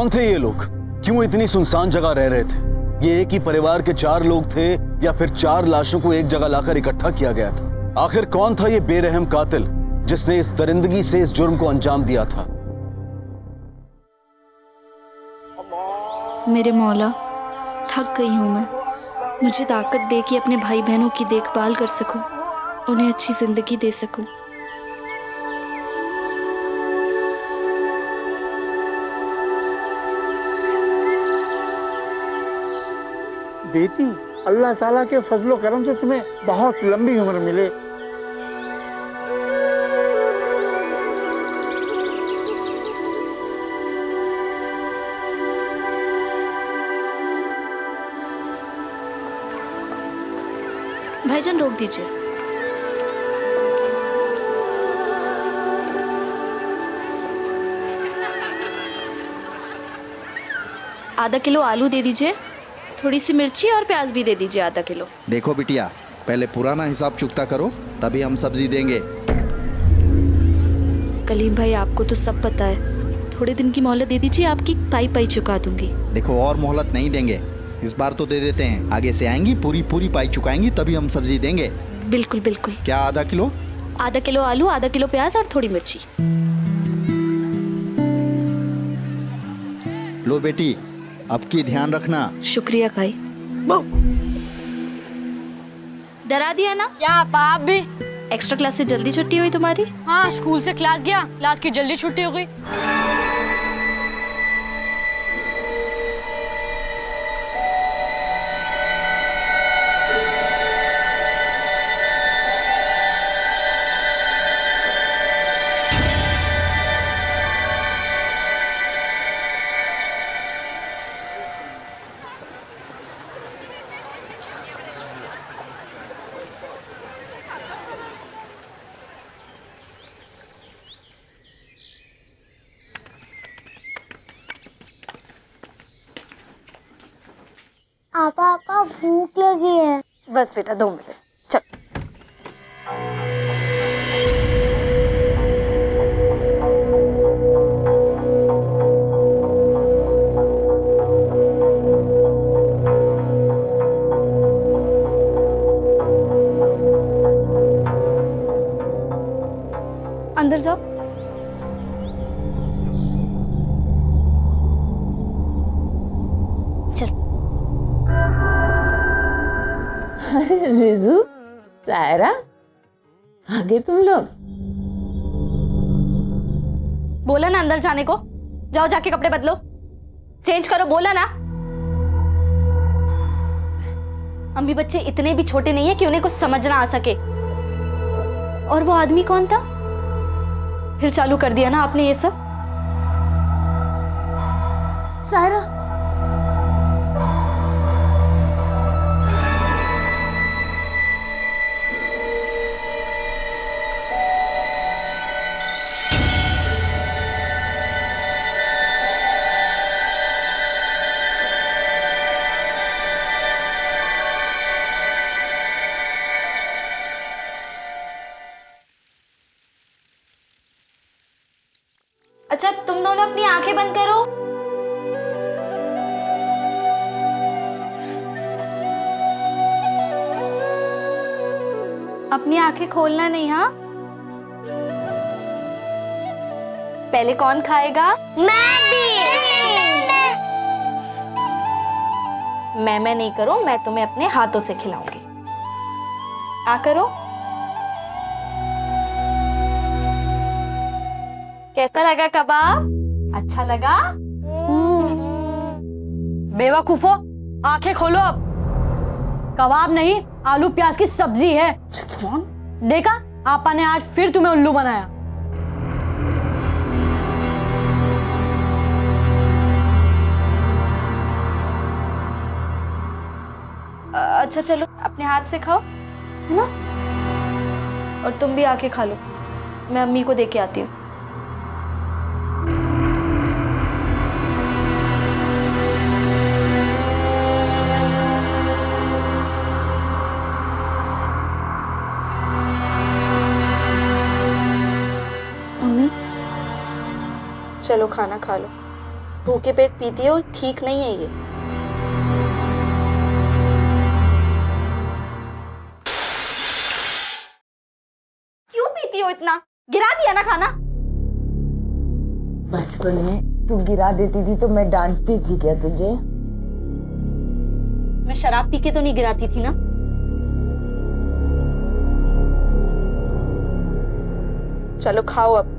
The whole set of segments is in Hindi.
कौन थे ये लोग? क्यों इतनी सुनसान जगह रह रहे थे? ये एक ही परिवार के 4 लोग थे या फिर 4 लाशों को एक जगह लाकर इकट्ठा किया गया था? आखिर कौन था ये बेरहम कातिल जिसने इस दरिंदगी से इस जुर्म को अंजाम दिया था? मेरे मौला, थक गई हूँ मैं। मुझे ताकत दे कि अपने भाई बहनों की देखभाल कर सकूं, उन्हें अच्छी जिंदगी दे सकूं। बेटी, अल्लाह ताला के फजलो करम से तुम्हें बहुत लंबी उम्र मिले। भाईजान रोक दीजिए। आधा किलो आलू दे दीजिए, थोड़ी सी मिर्ची और प्याज भी दे दीजिए आधा किलो। देखो बिटिया, पहले पुराना हिसाब चुकता करो, तभी हम सब्जी देंगे। कलीम भाई, आपको तो सब पता है, थोड़े दिन की मोहलत दे दीजिए, आपकी पाई पाई चुका दूंगी। देखो, और मोहलत नहीं देंगे, इस बार तो दे देते हैं, आगे से आएंगी पूरी पाई चुकाएंगी तभी हम सब्जी देंगे। बिल्कुल बिल्कुल। क्या आधा किलो? आधा किलो आलू, आधा किलो प्याज और थोड़ी मिर्ची। लो बेटी, अब की ध्यान रखना। शुक्रिया भाई। डरा दिया ना? क्या बाप भी? एक्स्ट्रा क्लास से जल्दी छुट्टी हुई तुम्हारी? हाँ, स्कूल से क्लास गया, क्लास की जल्दी छुट्टी हो गई। आपा भूख लगी है। बस बेटा 2 मिनट, चल। अंदर जाओ। रिजू, सायरा, आगे तुम लोग। बोला ना अंदर जाने को, जाओ जाके कपड़े बदलो, चेंज करो, बोला ना। अम्मी, बच्चे इतने भी छोटे नहीं है कि उन्हें कुछ समझ ना आ सके। और वो आदमी कौन था? फिर चालू कर दिया ना आपने ये सब। सायरा, अच्छा, तुम दोनों अपनी आंखें बंद करो। अपनी आंखें खोलना नहीं, हाँ? पहले कौन खाएगा? मैं भी। मैं नहीं करो, मैं तुम्हें अपने हाथों से खिलाऊंगी। आ करो। कैसा लगा कबाब? अच्छा लगा? बेवकूफो, आंखें खोलो अब। कबाब नहीं, आलू प्याज की सब्जी है। देखा, आपा ने आज फिर तुम्हें उल्लू बनाया। अच्छा चलो, अपने हाथ से खाओ, है ना? और तुम भी आके खा लो, मैं अम्मी को दे के आती हूँ। चलो खाना खा लो। भूखे पेट पीती हो, ठीक नहीं है ये। क्यों पीती हो इतना? गिरा दिया ना खाना। बचपन में तू गिरा देती थी तो मैं डांटती थी क्या तुझे? मैं शराब पी के तो नहीं गिराती थी ना। चलो खाओ अब।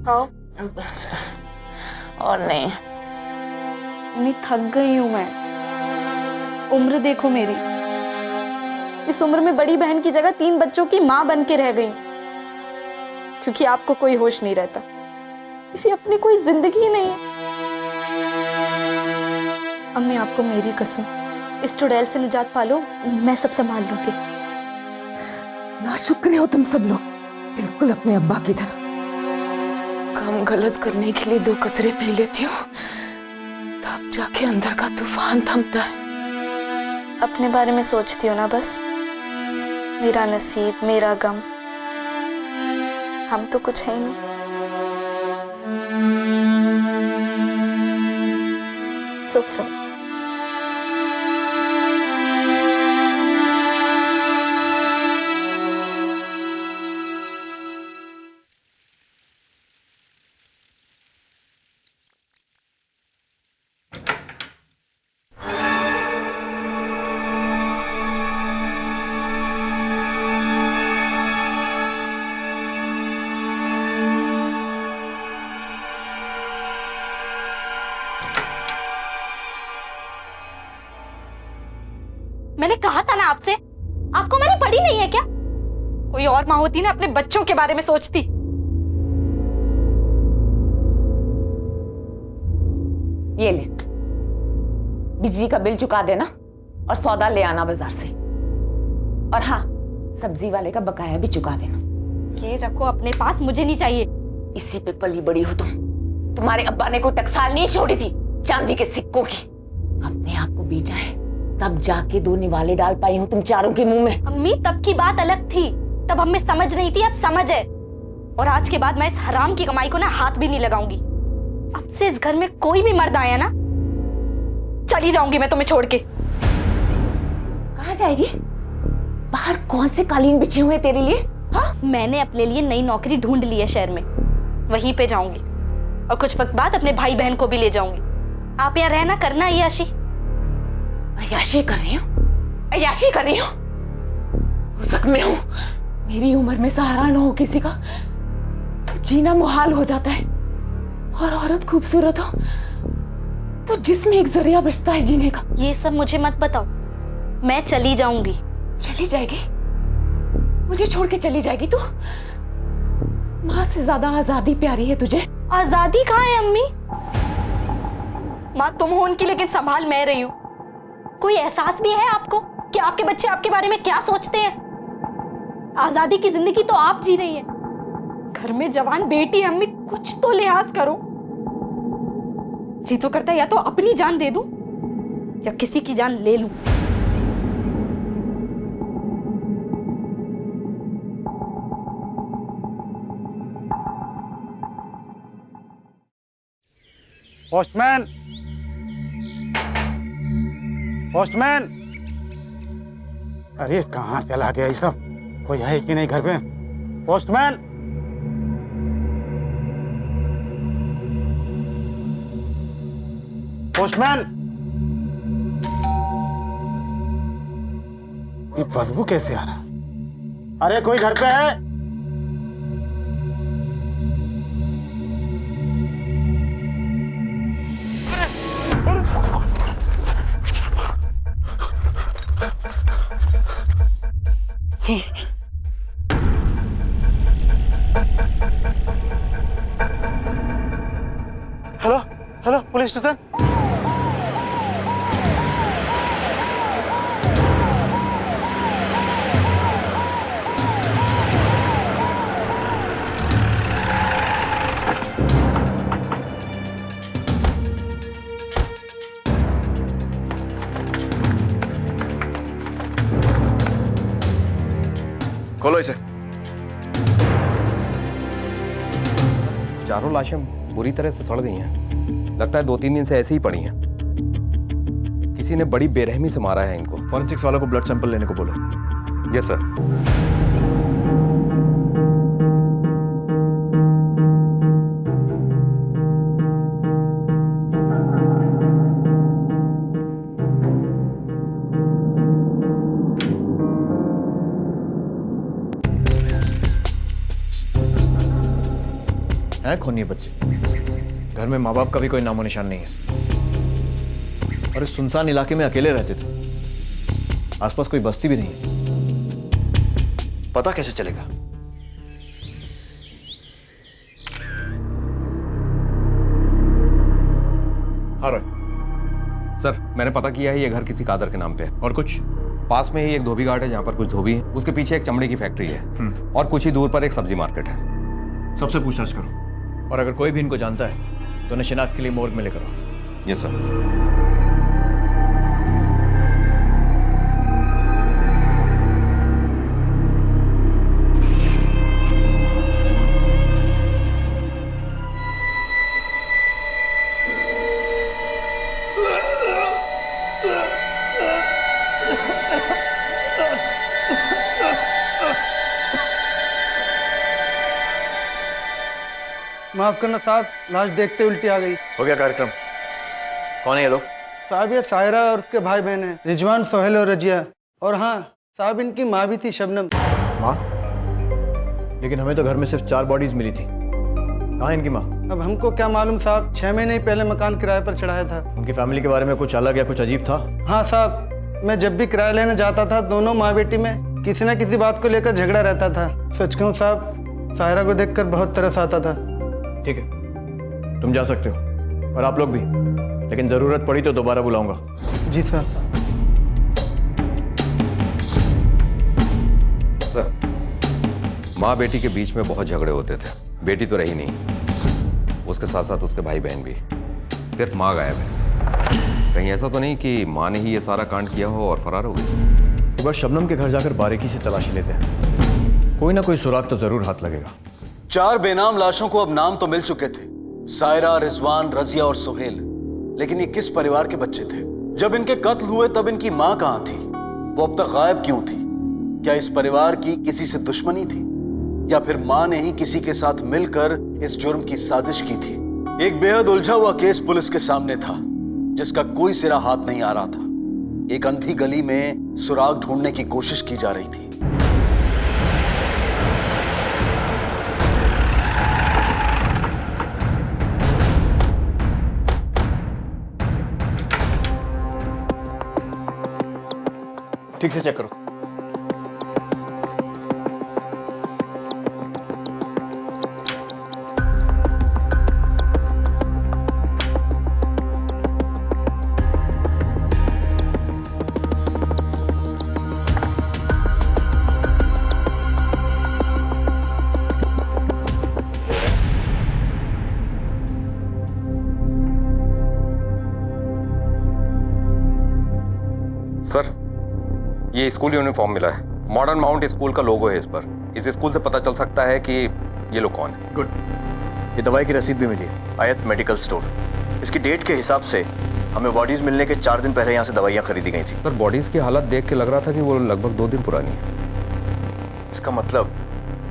हाँ और नहीं, मैं थक गई हूं। मैं उम्र देखो मेरी, इस उम्र में बड़ी बहन की जगह 3 बच्चों की माँ बन के रह गई, क्योंकि आपको कोई होश नहीं रहता। मेरी अपनी कोई जिंदगी ही नहीं है। अम्मी आपको मेरी कसम, इस चुड़ैल से निजात पालो, मैं सब संभाल लूंगी। नाशुक्र हो तुम सब लोग, बिल्कुल अपने अब्बा की तरह। काम गलत करने के लिए 2 कतरे पी लेती हूँ, तब जाके अंदर का तूफान थमता है। अपने बारे में सोचती हो ना बस, मेरा नसीब, मेरा गम। हम तो कुछ है ही नहीं। सोचो। मैंने कहा था ना आपसे, आपको मैंने पढ़ी नहीं है क्या? कोई और माँ होती ना अपने बच्चों के बारे में सोचती। ये ले, बिजली का बिल चुका देना और सौदा ले आना बाजार से। और हाँ, सब्जी वाले का बकाया भी चुका देना। ये रखो अपने पास, मुझे नहीं चाहिए। इसी पे पली बड़ी हो तुम। तुम्हारे अब्बा ने कोई टकसाल नहीं छोड़ी थी चांदी के सिक्कों की। अपने आप को बेचा है, तब जाके 2 निवाले डाल पाई हूँ तुम चारों के मुंह में। अम्मी तब की बात अलग थी, तब हमें समझ नहीं थी, अब समझ है। और आज के बाद मैं इस हराम की कमाई को ना हाथ भी नहीं लगाऊंगी। अब से इस घर में कोई भी मर्द आया ना, चली जाऊंगी मैं तुम्हें छोड़ के। कहाँ जाएगी? बाहर कौन से कालीन बिछे हुए तेरे लिए? हाँ, मैंने अपने लिए नई नौकरी ढूंढ ली है शहर में, वहीं पे जाऊंगी। और कुछ वक्त बाद अपने भाई बहन को भी ले जाऊंगी। आप यहाँ रहना करना अय्याशी। अय्याशी कर रही हूँ, अय्याशी कर रही हूँ। उज़क में हूँ, मेरी उम्र में सहारा न हो किसी का तो जीना मुहाल हो जाता है। और औरत खूबसूरत हो तो जिसमें एक जरिया बचता है जीने का। ये सब मुझे मत बताओ, मैं चली जाऊंगी। चली जाएगी? मुझे छोड़ के चली जाएगी तू? माँ से ज्यादा आजादी प्यारी है तुझे? आजादी कहाँ है अम्मी? माँ तुम हो उनकी, लेकिन संभाल मैं रही हूँ। कोई एहसास भी है आपको कि आपके बच्चे आपके बारे में क्या सोचते हैं? आजादी की जिंदगी तो आप जी रही हैं। घर में जवान बेटी है अम्मी, कुछ तो लिहाज करो। जी तो करता है या तो अपनी जान दे दूं या किसी की जान ले लूं। Postman, postman. अरे कहाँ चला गया ये सब? कोई है कि नहीं घर पे? Postman, postman. ये बदबू कैसे आ रहा है? अरे कोई घर पे है? Hello hello, police station. खोलो इसे। चारों लाशें बुरी तरह से सड़ गई हैं। लगता है 2-3 दिन से ऐसे ही पड़ी हैं। किसी ने बड़ी बेरहमी से मारा है इनको। फॉरेंसिक्स वालों को ब्लड सैंपल लेने को बोलो। Yes sir. हैं खूनी बच्चे, घर में माँ बाप का भी कोई नामो निशान नहीं है और इस सुनसान इलाके में अकेले रहते थे। आसपास कोई बस्ती भी नहीं है। पता कैसे चलेगा? हाँ रॉय। सर मैंने पता किया है ये घर किसी कादर के नाम पे है। और कुछ? पास में ही एक धोबी घाट है जहाँ पर कुछ धोबी है। उसके पीछे एक चमड़े की फैक्ट्री है और कुछ ही दूर पर एक सब्जी मार्केट है। सबसे पूछताछ करो और अगर कोई भी इनको जानता है तो उन्हें शिनाख्त के लिए मोर्ग में लेकर आओ। Yes sir. माफ करना साहब, लाश देखते उल्टी आ गई। हो गया कार्यक्रम। कौन है ये लोग? साहब ये सायरा और उसके भाई बहन हैं, रिजवान, सोहेल और रजिया। और हाँ साहब, इनकी माँ भी थी, शबनम। माँ? लेकिन हमें तो घर में सिर्फ 4 बॉडीज मिली थी। कहाँ है इनकी माँ? अब हमको क्या मालूम साहब, 6 महीने ही पहले मकान किराए पर चढ़ाया था। उनकी फैमिली के बारे में कुछ अलग या कुछ अजीब था? हाँ साहब, मैं जब भी किराया लेने जाता था, दोनों माँ बेटी में किसी न किसी बात को लेकर झगड़ा रहता था। सच कहूँ साहब, सायरा को देखकर बहुत तरस आता था। ठीक है, तुम जा सकते हो और आप लोग भी, लेकिन जरूरत पड़ी तो दोबारा बुलाऊंगा। जी सर। सर माँ बेटी के बीच में बहुत झगड़े होते थे। बेटी तो रही नहीं, उसके साथ साथ उसके भाई बहन भी। सिर्फ माँ गायब है। कहीं ऐसा तो नहीं कि माँ ने ही ये सारा कांड किया हो और फरार हो गई? एक बार शबनम के घर जाकर बारीकी से तलाशी लेते हैं, कोई ना कोई सुराग तो जरूर हाथ लगेगा। 4 बेनाम लाशों को अब नाम तो मिल चुके थे, सायरा, रिजवान, रजिया और सोहेल। लेकिन ये किस परिवार के बच्चे थे? जब इनके कत्ल हुए तब इनकी मां कहां थी? वो अब तक गायब क्यों थी? क्या इस परिवार की किसी से दुश्मनी थी या फिर मां ने ही किसी के साथ मिलकर इस जुर्म की साजिश की थी? एक बेहद उलझा हुआ केस पुलिस के सामने था जिसका कोई सिरा हाथ नहीं आ रहा था। एक अंधी गली में सुराग ढूंढने की कोशिश की जा रही थी। ठीक से चेक करो। सर ये स्कूल यूनिफॉर्म मिला है। मॉडर्न माउंट स्कूल का लोगो है इस पर। इस स्कूल से पता चल सकता है कि ये लोग कौन है। गुड। ये दवाई की रसीद भी मिली है, आयत मेडिकल स्टोर। इसकी डेट के हिसाब से हमें बॉडीज मिलने के 4 दिन पहले यहाँ से दवाइयाँ खरीदी गई थी। सर बॉडीज की हालत देख के लग रहा था कि वो लगभग 2 दिन पुरानी है। इसका मतलब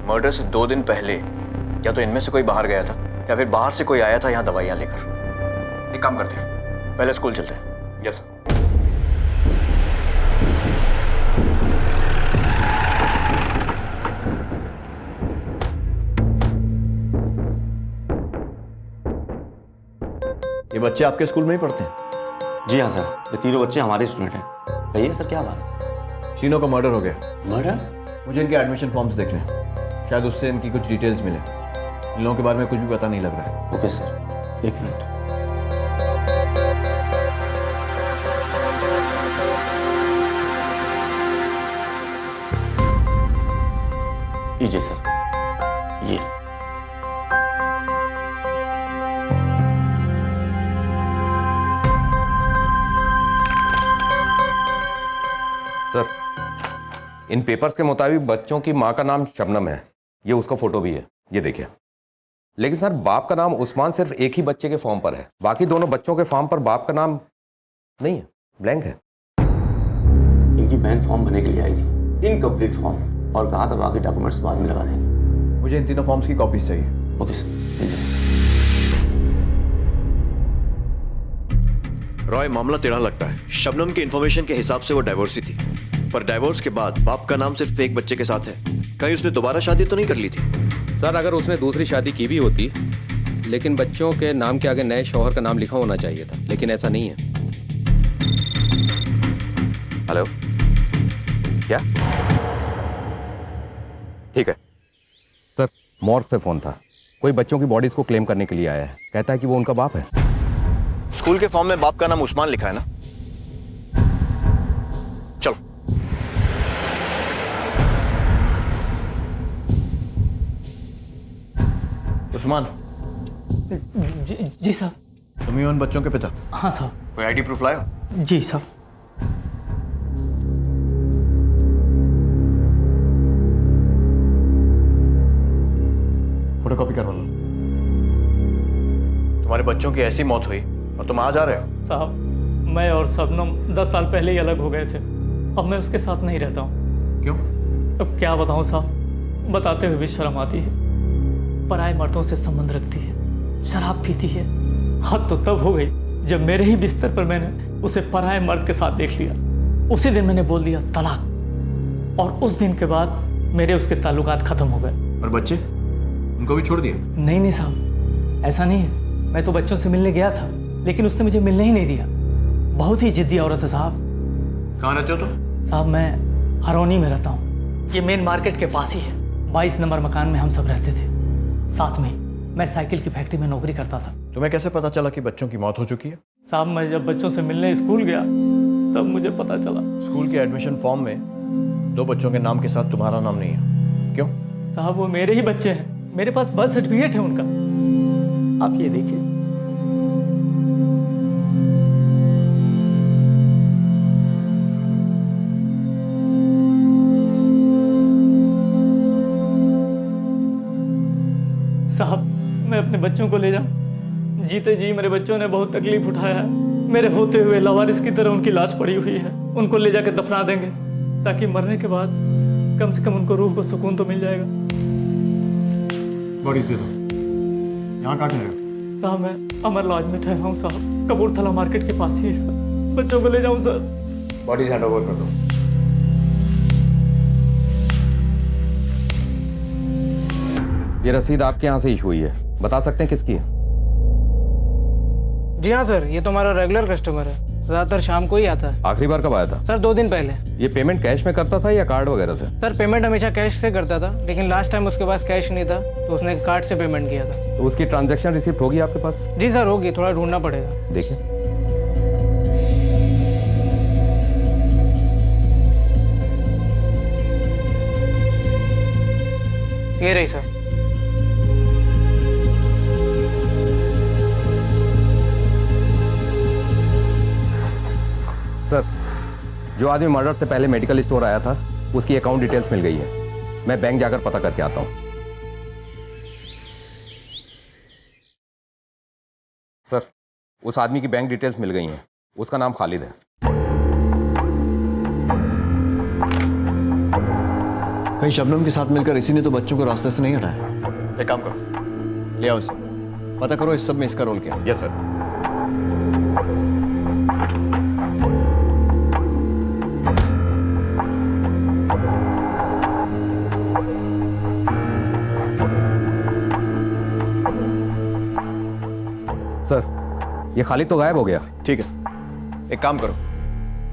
मर्डर से 2 दिन पहले या तो इनमें से कोई बाहर गया था या फिर बाहर से कोई आया था यहाँ दवाइयाँ लेकर। एक काम करते हैं, पहले स्कूल चलते हैं। Yes sir. ये बच्चे आपके स्कूल में ही पढ़ते हैं? जी हाँ सर, ये तीनों बच्चे हमारे स्टूडेंट हैं। कहिए सर क्या बात? तीनों का मर्डर हो गया। मर्डर? मुझे इनके एडमिशन फॉर्म्स देखने हैं, शायद उससे इनकी कुछ डिटेल्स मिले। इन लोगों के बारे में कुछ भी पता नहीं लग रहा है। Okay sir, 1 minute. लीजिए सर, ये सर इन पेपर्स के मुताबिक बच्चों की माँ का नाम शबनम है। ये उसका फोटो भी है, ये देखिए। लेकिन सर बाप का नाम उस्मान सिर्फ एक ही बच्चे के फॉर्म पर है, बाकी दोनों बच्चों के फॉर्म पर बाप का नाम नहीं है, ब्लैंक है। इनकी बहन फॉर्म भरने के लिए आई थी, इनकम्प्लीट फॉर्म, और कहा था बाकी डॉक्यूमेंट्स बाद में लगा देंगे। मुझे इन तीनों फॉर्म्स की कॉपीज चाहिए। Okay sir. रॉय, मामला टेढ़ा लगता है। शबनम के इन्फॉर्मेशन के हिसाब से वो डाइवोर्सी थी, पर डाइवोर्स के बाद बाप का नाम सिर्फ एक बच्चे के साथ है। कहीं उसने दोबारा शादी तो नहीं कर ली थी? सर अगर उसने दूसरी शादी की भी होती, लेकिन बच्चों के नाम के आगे नए शौहर का नाम लिखा होना चाहिए था, लेकिन ऐसा नहीं है। हेलो, क्या? ठीक है सर, मॉर्ग से फोन था, कोई बच्चों की बॉडीज को क्लेम करने के लिए आया है, कहता है कि वो उनका बाप है। स्कूल के फॉर्म में बाप का नाम उस्मान लिखा है ना? चलो। उस्मान, जी साहब। तुम ही हो उन बच्चों के पिता? हाँ साहब। कोई आईडी प्रूफ लाए हो? जी साहब। फोटोकॉपी करवा लो। तुम्हारे बच्चों की ऐसी मौत हुई और तुम आज आ रहे हो? साहब, मैं और शबनम 10 साल पहले ही अलग हो गए थे। अब मैं उसके साथ नहीं रहता हूँ। क्यों? अब क्या बताऊँ साहब, बताते हुए भी शर्म आती है। पराए मर्दों से संबंध रखती है, शराब पीती है। हद तो तब हो गई जब मेरे ही बिस्तर पर मैंने उसे पराए मर्द के साथ देख लिया। उसी दिन मैंने बोल दिया तलाक, और उस दिन के बाद मेरे उसके ताल्लुकात खत्म हो गए। और बच्चे, उनको भी छोड़ दिया? नहीं साहब, ऐसा नहीं है। मैं तो बच्चों से मिलने गया था, लेकिन उसने मुझे मिलने ही नहीं दिया। बहुत ही जिद्दी औरत है साहब। कहाँ रहते हो तुम? साहब, मैं हरौनी में रहता हूँ। ये मेन मार्केट के पास ही है। 22 नंबर मकान में हम सब रहते थे, साथ में। मैं साइकिल की फैक्ट्री में नौकरी करता था। तुम्हें कैसे पता चला कि बच्चों की मौत हो चुकी है? साहब, मैं जब बच्चों से मिलने स्कूल गया तब मुझे पता चला। स्कूल के एडमिशन फॉर्म में 2 बच्चों के नाम के साथ तुम्हारा नाम नहीं है। क्यों? साहब, वो मेरे ही बच्चे हैं। मेरे पास बर्थ सर्टिफिकेट है उनका। आप ये देखिए। साहब, मैं अपने बच्चों को ले जाऊं? जीते जी मेरे बच्चों ने बहुत तकलीफ उठाया है। मेरे होते हुए लावारिस की तरह उनकी लाश पड़ी हुई है। उनको ले जाकर दफना देंगे, ताकि मरने के बाद कम से कम उनको रूह को सुकून तो मिल जाएगा। बॉडीज दे दो। यहाँ कहाँ ठहरे हो? साहब, मैं अमर लॉज में ठहरा हूँ साहब। कपूरथला मार्केट के पास ही है सर। बच्चों को ले जाऊँ सर? बॉडीज हैंड ओवर कर दो। ये रसीद आपके यहाँ से इशू हुई है, बता सकते हैं किसकी है? जी हाँ सर, ये तो हमारा रेगुलर कस्टमर है, ज्यादातर शाम को ही आता है। आखिरी बार कब आया था? सर 2 दिन पहले। ये पेमेंट कैश में करता था या कार्ड वगैरह से? सर पेमेंट हमेशा कैश से करता था, लेकिन लास्ट टाइम उसके पास कैश नहीं था तो उसने कार्ड से पेमेंट किया था। तो उसकी ट्रांजैक्शन रिसिप्ट होगी आपके पास? जी सर होगी, थोड़ा ढूंढना पड़ेगा। देखिए। ये रही सर। सर, जो आदमी मर्डर से पहले मेडिकल स्टोर आया था, उसकी अकाउंट डिटेल्स मिल गई है। मैं बैंक जाकर पता करके आता हूं। सर, उस आदमी की बैंक डिटेल्स मिल गई हैं। उसका नाम खालिद है। कहीं शबनम के साथ मिलकर इसी ने तो बच्चों को रास्ते से नहीं हटाया। एक काम करो, ले आओ इसे, पता करो इस सब में इसका रोल क्या है। Yes sir. सर, ये खालिद तो गायब हो गया। ठीक है, एक काम करो,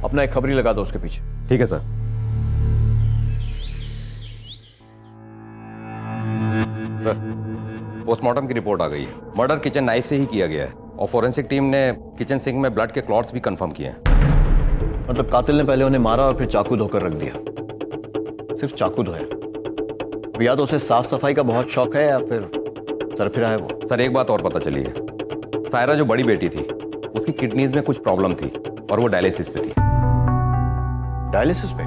अपना एक खबरी लगा दो उसके पीछे। ठीक है सर। सर, पोस्टमार्टम की रिपोर्ट आ गई है। मर्डर किचन नाइफ से ही किया गया है और फोरेंसिक टीम ने किचन सिंक में ब्लड के क्लॉट्स भी कंफर्म किए हैं। मतलब कातिल ने पहले उन्हें मारा और फिर चाकू धोकर रख दिया। सिर्फ चाकू धोया। अब या तो उसे साफ सफाई का बहुत शौक है या फिर सरफिरा है वो। सर, एक बात और पता चली है। सायरा जो बड़ी बेटी थी, उसकी किडनीज में कुछ प्रॉब्लम थी और वो डायलिसिस पे थी। डायलिसिस पे?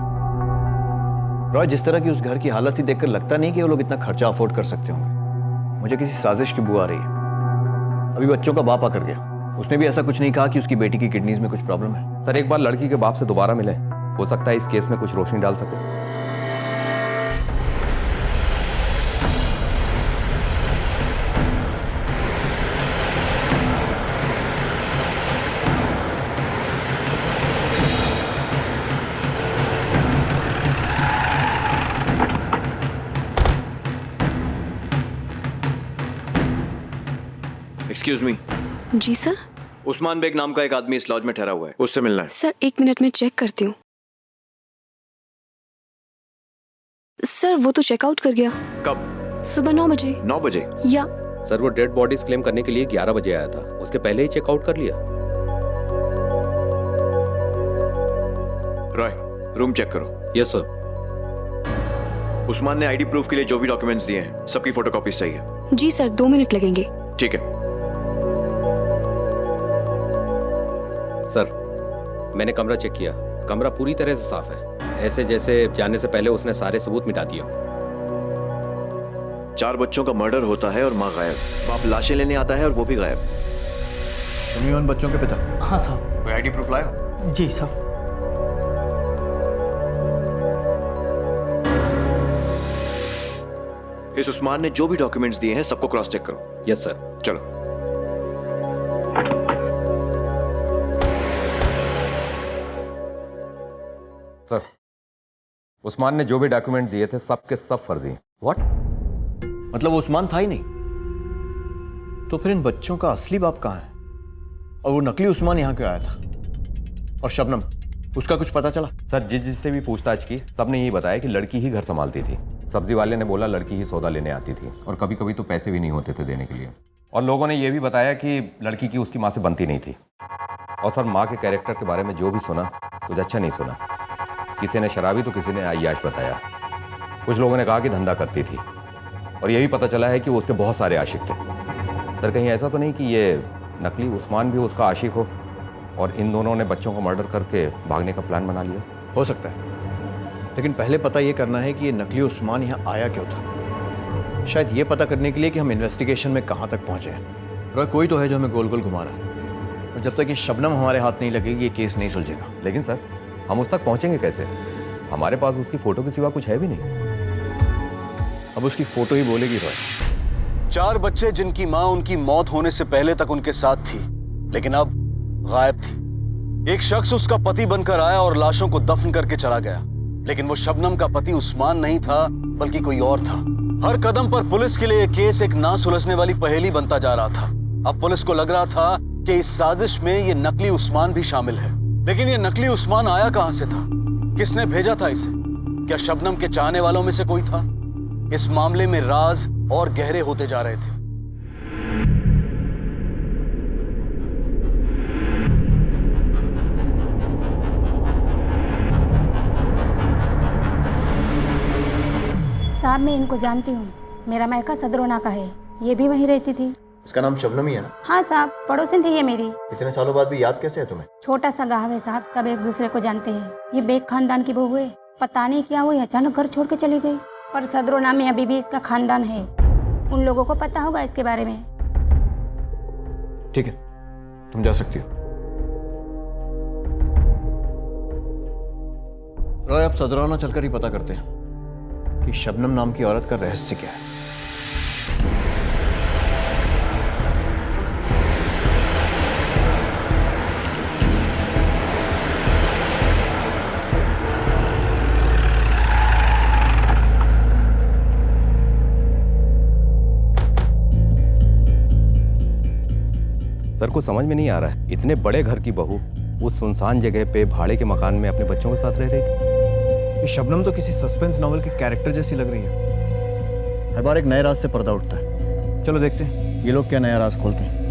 रॉय, जिस तरह की उस घर की हालत ही देखकर लगता नहीं कि वो लोग इतना खर्चा अफोर्ड कर सकते होंगे। मुझे किसी साजिश की बू आ रही है। अभी बच्चों का बाप आकर गया, उसने भी ऐसा कुछ नहीं कहा कि उसकी बेटी की किडनीज में कुछ प्रॉब्लम है। सर एक बार लड़की के बाप से दोबारा मिले, हो सकता है इस केस में कुछ रोशनी डाल सके। Excuse me. जी सर। उस्मान बेग नाम का एक आदमी इस लॉज में ठहरा हुआ है, उससे मिलना है। सर 1 मिनट में चेक करती हूँ। सर वो तो चेकआउट कर गया। कब? सुबह 9 बजे। 9 बजे? या सर वो डेड बॉडीज क्लेम करने के लिए 11 बजे आया था, उसके पहले ही चेकआउट कर लिया। रॉय, रूम चेक करो। Yes sir. उस्मान ने आईडी प्रूफ के लिए जो भी डॉक्यूमेंट्स दिए हैं सबकी फोटोकॉपीज चाहिए। जी सर 2 मिनट लगेंगे। ठीक है। सर मैंने कमरा चेक किया, कमरा पूरी तरह से साफ है, ऐसे जैसे जाने से पहले उसने सारे सबूत मिटा दिए। 4 बच्चों का मर्डर होता है और माँ गायब, बाप लाशें लेने आता है और वो भी गायब। तुम ही उन बच्चों के पिता? हाँ साहब। कोई आईडी प्रूफ लाया? जी साहब। इस उस्मान ने जो भी डॉक्यूमेंट्स दिए हैं सबको क्रॉस चेक करो। Yes sir. चलो। सर उस्मान ने जो भी डॉक्यूमेंट दिए थे सबके सब फर्जी। व्हाट? मतलब वो उस्मान था ही नहीं? तो फिर इन बच्चों का असली बाप कहाँ है? और वो नकली उस्मान यहाँ क्यों आया था? और शबनम, उसका कुछ पता चला? सर जिससे भी पूछताछ की सबने यही बताया कि लड़की ही घर संभालती थी। सब्जी वाले ने बोला लड़की ही सौदा लेने आती थी और कभी कभी तो पैसे भी नहीं होते थे देने के लिए। और लोगों ने यह भी बताया कि लड़की की उसकी माँ से बनती नहीं थी। और सर माँ के कैरेक्टर के बारे में जो भी सुना कुछ अच्छा नहीं सुना। किसी ने शराबी तो किसी ने अय्याश बताया। कुछ लोगों ने कहा कि धंधा करती थी और यह भी पता चला है कि वो उसके बहुत सारे आशिक थे। सर कहीं ऐसा तो नहीं कि ये नकली उस्मान भी उसका आशिक हो और इन दोनों ने बच्चों को मर्डर करके भागने का प्लान बना लिया? हो सकता है, लेकिन पहले पता ये करना है कि ये नकली उस्मान यहाँ आया क्यों था। शायद ये पता करने के लिए कि हम इन्वेस्टिगेशन में कहाँ तक पहुँचे हैं। और कोई तो है जो हमें गोल गोल घुमा रहा है, और जब तक ये शबनम हमारे हाथ नहीं लगेगी ये केस नहीं सुलझेगा। लेकिन सर हम उस तक पहुँचेंगे कैसे? हमारे पास उसकी फ़ोटो के सिवा कुछ है भी नहीं। अब उसकी फ़ोटो ही बोलेगी रॉय। 4 बच्चे जिनकी माँ उनकी मौत होने से पहले तक उनके साथ थी, लेकिन अब गायब थी। एक शख्स उसका पति बनकर आया और लाशों को दफन करके चला गया, लेकिन वो शबनम का पति उस्मान नहीं था बल्कि कोई और था। हर कदम पर पुलिस के लिए यह केस एक ना सुलझने वाली पहेली बनता जा रहा था। अब पुलिस को लग रहा था कि इस साजिश में ये नकली उस्मान भी शामिल है। लेकिन ये नकली उस्मान आया कहां से था? किसने भेजा था इसे? क्या शबनम के चाहने वालों में से कोई था? इस मामले में राज और गहरे होते जा रहे थे। साहब मैं इनको जानती हूँ, मेरा मायका सदरोना का है, ये भी वहीं रहती थी। इसका नाम शबनम ही है ना? हाँ साहब, पड़ोसन थी ये मेरी। इतने सालों बाद भी याद कैसे है तुम्हें? छोटा सा गाँव है साहब, सब एक दूसरे को जानते हैं। ये बेग खानदान की बहू है, पता नहीं क्या हुई अचानक घर छोड़ के चली गई। पर सदरोना में अभी भी इसका खानदान है, उन लोगों को पता होगा इसके बारे में। ठीक है, तुम जा सकती हो। रॉय अब सदरौना चलकर ही पता करते हैं कि शबनम नाम की औरत का रहस्य क्या है। सर को समझ में नहीं आ रहा है, इतने बड़े घर की बहू उस सुनसान जगह पे भाड़े के मकान में अपने बच्चों के साथ रह रही थी। ये शबनम तो किसी सस्पेंस नॉवल के कैरेक्टर जैसी लग रही है। हर बार एक नए राज से पर्दा उठता है। चलो देखते हैं ये लोग क्या नया राज खोलते हैं।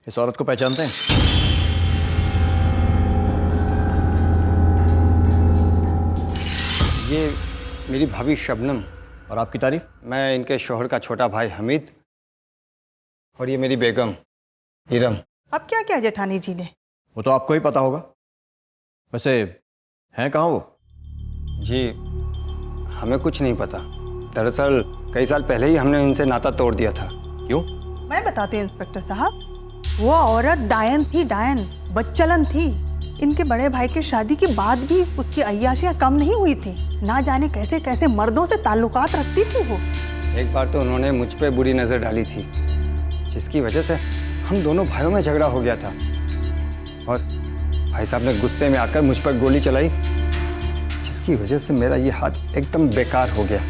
इस औरत को पहचानते हैं? ये मेरी भाभी शबनम। और आपकी तारीफ? मैं इनके शोहर का छोटा भाई हमीद और ये मेरी बेगम इरम। अब क्या क्या जेठानी जी ने? वो तो आपको ही पता होगा। वैसे हैं कहाँ वो? जी हमें कुछ नहीं पता। दरअसल कई साल पहले ही हमने इनसे नाता तोड़ दिया था। क्यों? मैं बताती हूँ इंस्पेक्टर साहब। वो औरत डायन थी, डायन, बदचलन थी। इनके बड़े भाई की शादी के बाद भी उसकी अय्याशियाँ कम नहीं हुई थी। ना जाने कैसे कैसे मर्दों से ताल्लुकात रखती थी वो। एक बार तो उन्होंने मुझ पे बुरी नज़र डाली थी, जिसकी वजह से हम दोनों भाइयों में झगड़ा हो गया था और भाई साहब ने गुस्से में आकर मुझ पर गोली चलाई, जिसकी वजह से मेरा ये हाथ एकदम बेकार हो गया।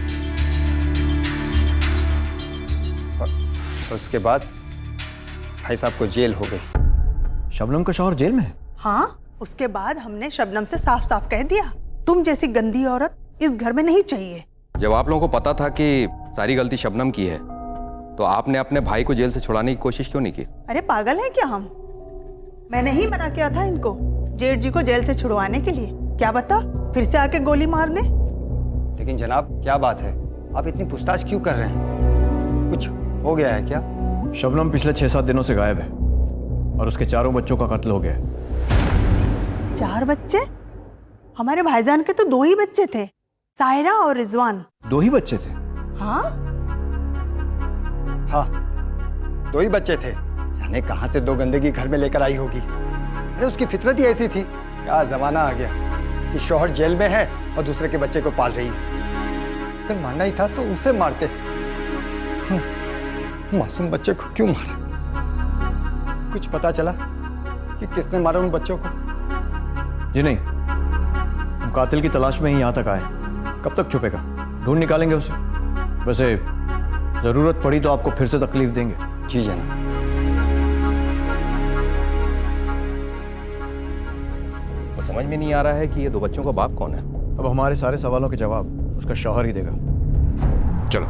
और उसके बाद भाई साहब को जेल हो गई। शबनम का शौहर जेल में है? हाँ, उसके बाद हमने शबनम से साफ साफ कह दिया, तुम जैसी गंदी औरत इस घर में नहीं चाहिए। जब आप लोगों को पता था कि सारी गलती शबनम की है, तो आपने अपने भाई को जेल से छुड़ाने की कोशिश क्यों नहीं की? अरे पागल है क्या हम? मैंने ही मना किया था इनको जेठ जी को जेल से छुड़वाने के लिए। क्या बता फिर से आके गोली मार दे। लेकिन जनाब क्या बात है, आप इतनी पूछताछ क्यों कर रहे हैं? कुछ हो गया है क्या? शबनम पिछले 6-7 दिनों से गायब है और उसके 4 बच्चों का कत्ल हो गया है। 4 बच्चे? हमारे भाईजान के तो 2 ही बच्चे थे, सायरा और रिजवान। 2 ही बच्चे थे? हाँ हाँ 2 ही बच्चे थे। जाने कहां से 2 गंदगी घर में लेकर आई होगी। अरे उसकी फितरत ही ऐसी थी। क्या जमाना आ गया कि शौहर जेल में है और दूसरे के बच्चे को पाल रही है। अगर मारना ही था तो उसे मारते। मासूम बच्चे को क्यों मारा? कुछ पता चला कि किसने मारा उन बच्चों को? जी नहीं, हम कातिल की तलाश में ही यहाँ तक आए। कब तक छुपेगा? ढूंढ निकालेंगे उसे। वैसे जरूरत पड़ी तो आपको फिर से तकलीफ देंगे। जी जनाब। समझ में नहीं आ रहा है कि ये 2 बच्चों का बाप कौन है। अब हमारे सारे सवालों के जवाब उसका शौहर ही देगा। चलो।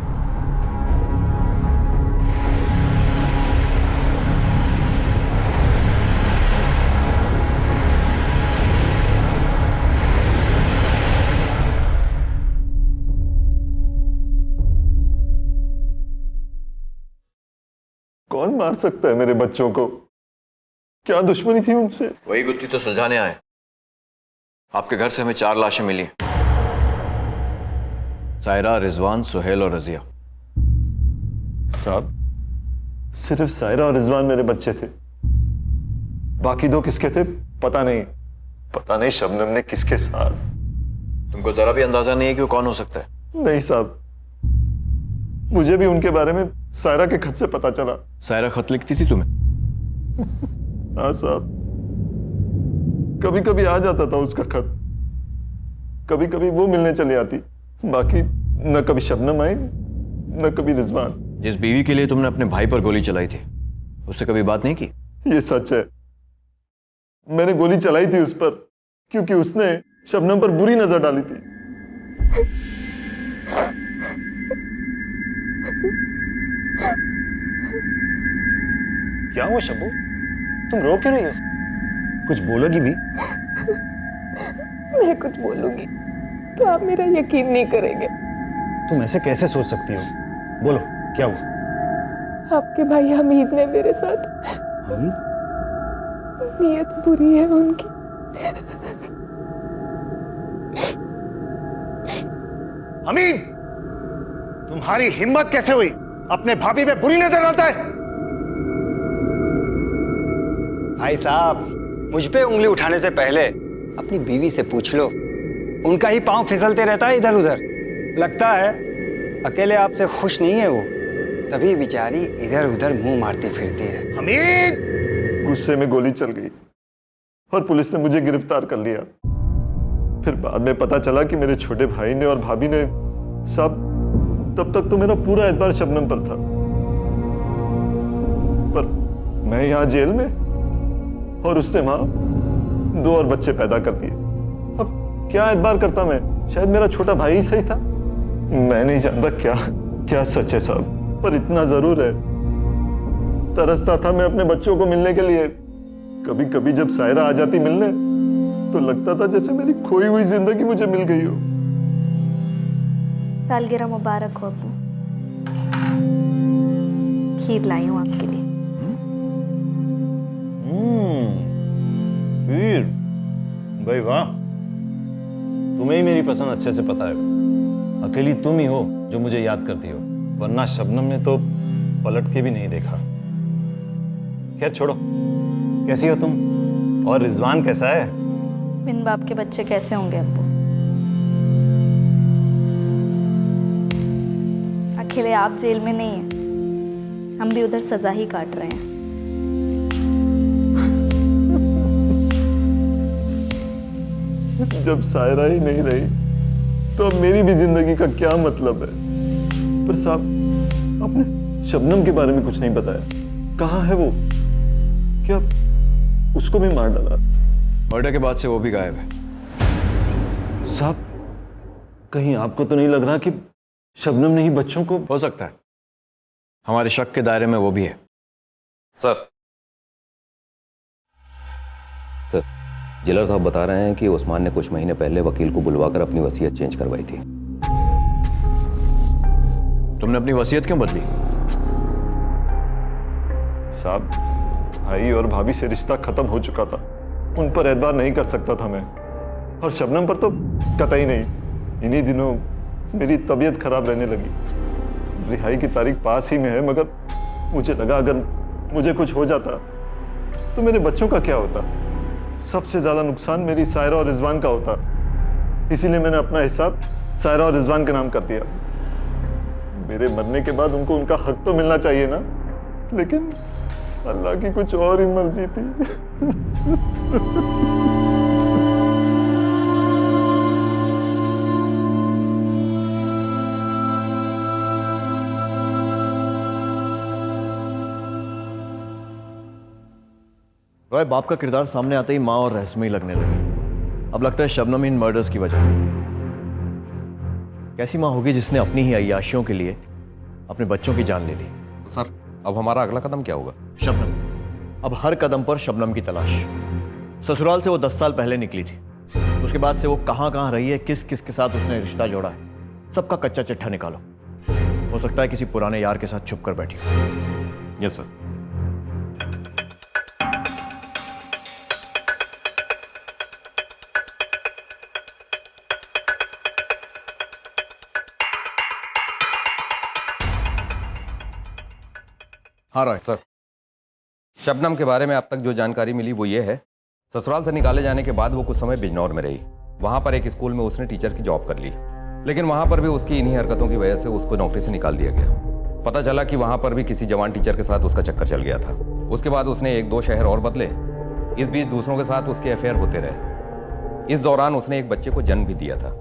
कौन मार सकता है मेरे बच्चों को? क्या दुश्मनी थी उनसे? वही गुत्थी तो सुलझाने आए। आपके घर से हमें 4 लाशें मिली। सायरा, रिजवान, सुहेल और रजिया। साहब सिर्फ सायरा और रिजवान मेरे बच्चे थे, बाकी 2 किसके थे पता नहीं। पता नहीं शबनम ने किसके साथ। तुमको जरा भी अंदाजा नहीं है कि वो कौन हो सकता है? नहीं साहब, मुझे भी उनके बारे में सायरा के खत से पता चला। सायरा खत लिखती थी तुम्हें? हाँ साहब, कभी कभी आ जाता था उसका खत, कभी कभी वो मिलने चली आती। बाकी न कभी शबनम आई न कभी रिजवान। जिस बीवी के लिए तुमने अपने भाई पर गोली चलाई थी, उससे कभी बात नहीं की? ये सच है, मैंने गोली चलाई थी उस पर क्योंकि उसने शबनम पर बुरी नजर डाली थी। क्या हुआ शब्बू? तुम रो क्यों रही हो? कुछ बोलोगी भी? मैं कुछ बोलूंगी तो आप मेरा यकीन नहीं करेंगे। तुम ऐसे कैसे सोच सकती हो? बोलो क्या हुआ? आपके भाई हमीद ने मेरे साथ। हमीद? नीयत बुरी है उनकी। हमीद, तुम्हारी हिम्मत कैसे हुई अपने भाभी पे बुरी नजर डालता है? भाई साहब, मुझ पे उंगली उठाने से पहले अपनी बीवी से पूछ लो। उनका ही पांव फिसलते रहता है इधर उधर। लगता है अकेले आपसे खुश नहीं है वो, तभी बेचारी इधर उधर मुंह मारती फिरती है। हमीद! गुस्से में गोली चल गई और पुलिस ने मुझे गिरफ्तार कर लिया। फिर बाद में पता चला कि मेरे छोटे भाई ने और भाभी ने सब, तब तक तो मेरा पूरा एतबार शबनम पर था। पर मैं यहां जेल में और उसने वहां 2 और बच्चे पैदा कर दिए। अब क्या एतबार करता मैं? शायद मेरा छोटा भाई ही सही था। मैं नहीं जानता क्या क्या सच है साहब, पर इतना जरूर है, तरसता था मैं अपने बच्चों को मिलने के लिए। कभी कभी जब सायरा आ जाती मिलने तो लगता था जैसे मेरी खोई हुई जिंदगी मुझे मिल गई हो। सालगिरह मुबारक हो अब्बू। खीर लाई हूँ आपके लिए। वीर भाई वाह, तुम्हें ही मेरी पसंद अच्छे से पता है। अकेली तुम ही हो जो मुझे याद करती हो, वरना शबनम ने तो पलट के भी नहीं देखा। खैर छोड़ो, कैसी हो तुम? और रिजवान कैसा है? बिन बाप के बच्चे कैसे होंगे अब्बू? अकेले आप जेल में नहीं हैं, हम भी उधर सजा ही काट रहे हैं। जब सायरा ही नहीं रही तो अब मेरी भी जिंदगी का क्या मतलब है? पर साहब, आपने शबनम के बारे में कुछ नहीं बताया। कहाँ है वो? क्या उसको भी मार डाला? मर्डर के बाद से वो भी गायब है। साहब, कहीं आपको तो नहीं लग रहा कि शबनम ने ही बच्चों को? हो सकता है, हमारे शक के दायरे में वो भी है। सर जेलर साहब बता रहे हैं कि उस्मान ने कुछ महीने पहले वकील को बुलवाकर अपनी वसीयत चेंज करवाई थी। तुमने अपनी वसीयत क्यों बदली? साहब, भाई और भाभी से रिश्ता खत्म हो चुका था, उन पर एतबार नहीं कर सकता था मैं, और शबनम पर तो कतई नहीं। इन्हीं दिनों मेरी तबीयत खराब रहने लगी। रिहाई की तारीख पास ही में है, मगर मुझे लगा अगर मुझे कुछ हो जाता तो मेरे बच्चों का क्या होता? सबसे ज्यादा नुकसान मेरी सायरा और रिजवान का होता। इसीलिए मैंने अपना हिसाब सायरा और रिजवान के नाम कर दिया। मेरे मरने के बाद उनको उनका हक तो मिलना चाहिए ना, लेकिन अल्लाह की कुछ और ही मर्जी थी। रॉय, बाप का किरदार सामने आते ही माँ और रहस्यमयी लगने लगी। अब लगता है शबनम इन मर्डर्स की वजह। कैसी माँ होगी जिसने अपनी ही अय्याशियों के लिए अपने बच्चों की जान ले ली? सर, अब हमारा अगला कदम क्या होगा? शबनम। अब हर कदम पर शबनम की तलाश। ससुराल से वो 10 साल पहले निकली थी, उसके बाद से वो कहाँ कहाँ रही है, किस किस के साथ उसने रिश्ता जोड़ा है, सबका कच्चा चिट्ठा निकालो। हो सकता है किसी पुराने यार के साथ छुप कर बैठी हो। Yes sir. हाँ रॉय। सर, शबनम के बारे में अब तक जो जानकारी मिली वो ये है, ससुराल से निकाले जाने के बाद वो कुछ समय बिजनौर में रही। वहां पर एक स्कूल में उसने टीचर की जॉब कर ली, लेकिन वहां पर भी उसकी इन्हीं हरकतों की वजह से उसको नौकरी से निकाल दिया गया। पता चला कि वहां पर भी किसी जवान टीचर के साथ उसका चक्कर चल गया था। उसके बाद उसने 1-2 शहर और बदले। इस बीच दूसरों के साथ उसके अफेयर होते रहे। इस दौरान उसने एक बच्चे को जन्म भी दिया था।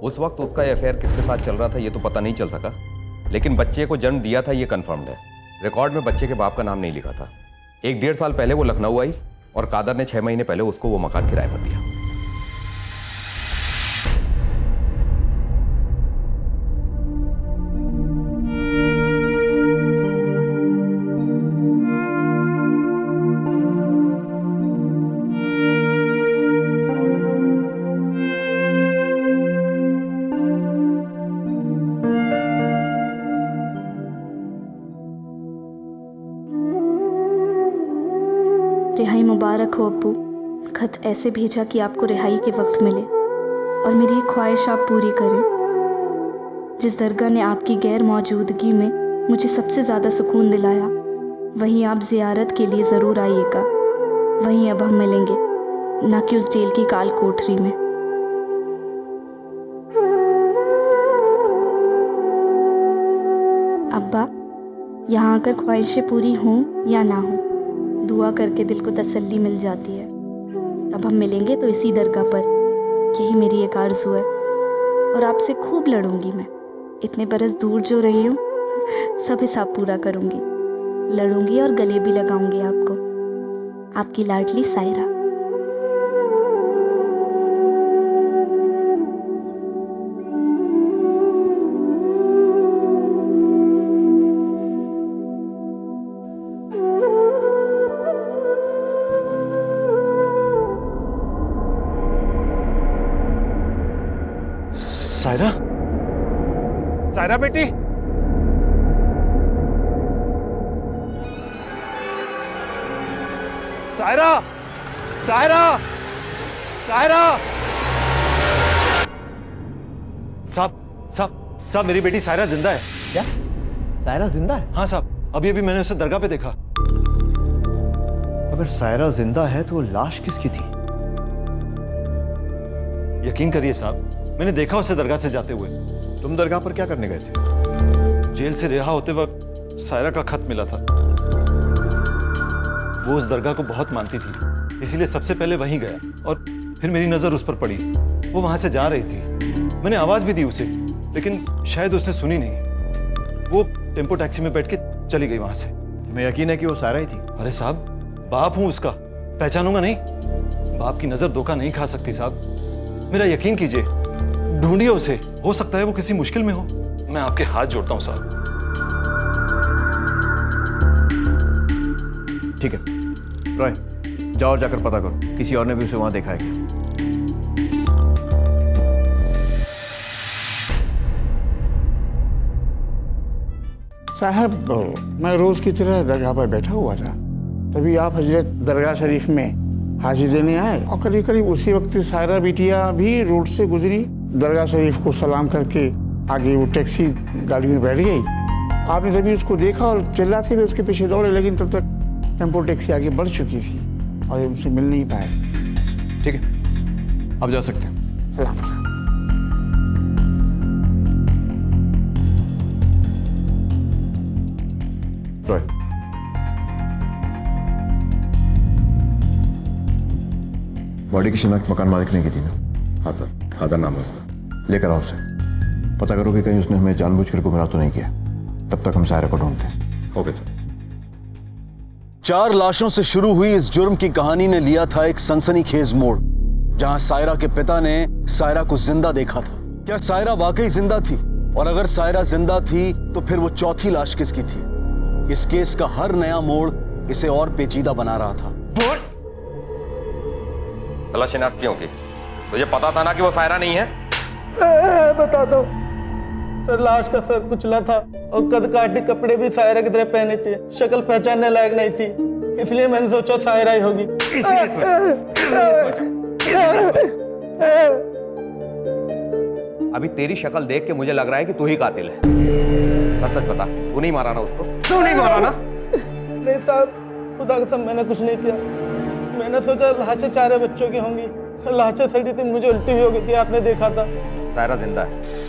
उस वक्त उसका अफेयर किसके साथ चल रहा था ये तो पता नहीं चल सका, लेकिन बच्चे को जन्म दिया था ये कन्फर्म्ड है। रिकॉर्ड में बच्चे के बाप का नाम नहीं लिखा था। 1-1.5 साल पहले वो लखनऊ आई और कादर ने 6 महीने पहले उसको वो मकान किराए पर दिया। रिहाई मुबारक हो अब्बू। खत ऐसे भेजा कि आपको रिहाई के वक्त मिले और मेरी ये ख्वाहिश आप पूरी करें। जिस दरगाह ने आपकी गैर मौजूदगी में मुझे सबसे ज़्यादा सुकून दिलाया, वहीं आप ज़ियारत के लिए ज़रूर आइएगा। वहीं अब हम मिलेंगे, ना कि उस जेल की काल कोठरी में। अब्बा, यहाँ आकर ख्वाहिशें पूरी हों या ना हों, दुआ करके दिल को तसल्ली मिल जाती है। अब हम मिलेंगे तो इसी दरगाह पर, यही मेरी एक आरज़ू है। और आपसे खूब लड़ूंगी मैं। इतने बरस दूर जो रही हूँ, सब हिसाब पूरा करूंगी। लड़ूंगी और गले भी लगाऊंगी आपको। आपकी लाडली सायरा। सायरा, सायरा बेटी, सायरा, सायरा, सायरा। साहब, मेरी बेटी सायरा जिंदा है। क्या? सायरा जिंदा है? हाँ साहब, अभी मैंने उसे दरगाह पे देखा। अगर सायरा जिंदा है तो वो लाश किसकी थी? यकीन करिए साहब, मैंने देखा उसे दरगाह से जाते हुए। तुम दरगाह पर क्या करने गए थे? जेल से रिहा होते वक्त सायरा का खत मिला था। वो उस दरगाह को बहुत मानती थी, इसीलिए सबसे पहले वहीं गया और फिर मेरी नजर उस पर पड़ी। वो वहां से जा रही थी, मैंने आवाज भी दी उसे, लेकिन शायद उसने सुनी नहीं। वो टेम्पो टैक्सी में बैठ के चली गई वहां से। तुम्हें यकीन है कि वो सायरा ही थी? अरे साहब, बाप हूं उसका, पहचानूंगा नहीं? बाप की नजर धोखा नहीं खा सकती साहब, मेरा यकीन कीजिए। ढूंढिए उसे, हो सकता है वो किसी मुश्किल में हो। मैं आपके हाथ जोड़ता हूं साहब। ठीक है रॉय, जाओ और जाकर पता करो किसी और ने भी उसे वहां देखा है क्या। साहब, मैं रोज की तरह दरगाह पर बैठा हुआ था, तभी आप हजरत दरगाह शरीफ में हाजिर देने आए और करीब करीब उसी वक्त सायरा बिटिया भी रोड से गुजरी। दरगाह शरीफ को सलाम करके आगे वो टैक्सी गाड़ी में बैठ गई। आपने तभी उसको देखा और चिल्लाते हुए उसके पीछे दौड़े, लेकिन तब तक टेम्पो टैक्सी आगे बढ़ चुकी थी और उनसे मिल नहीं पाए। ठीक है, अब जा सकते हैं। सलाम साहब। रॉय, बॉडी की शिनाख्त मकान मालिक ने की थी ना? हाँ सर, खादर नाम है उसका। लेकर आओ उसे, पता करो कि कहीं उसने हमें जानबूझकर गुमराह तो नहीं किया। तब तक हम सायरा को ढूंढते हैं। Okay sir. 4 लाशों से शुरू हुई इस जुर्म की कहानी ने लिया था एक सनसनीखेज मोड़, जहां सायरा के पिता ने सायरा को जिंदा देखा था। क्या सायरा वाकई जिंदा थी? और अगर सायरा जिंदा थी तो फिर वो चौथी लाश किसकी थी? इस केस का हर नया मोड़ इसे और पेचीदा बना रहा था। तला शिनाख्त क्यों की? तुझे पता था ना कि वो सायरा नहीं है? बता दो सर, लाश का सर कुचला था और कद काटे कपड़े भी सायरा की तरह पहने थे। शक्ल पहचानने लायक नहीं थी, इसलिए मैंने सोचा सायरा ही होगी। अभी तेरी शक्ल देख के मुझे लग रहा है कि तू ही कातिल है। सच सच बता, तू नहीं मारा ना उसको? तू नहीं मारा ना? नहीं साहब, खुदा कसम मैंने कुछ नहीं किया। मैंने सोचा लाशें 4 बच्चों की होंगी, लाशें सड़ी थी, मुझे उल्टी भी हो गई थी, आपने देखा था। सायरा जिंदा है।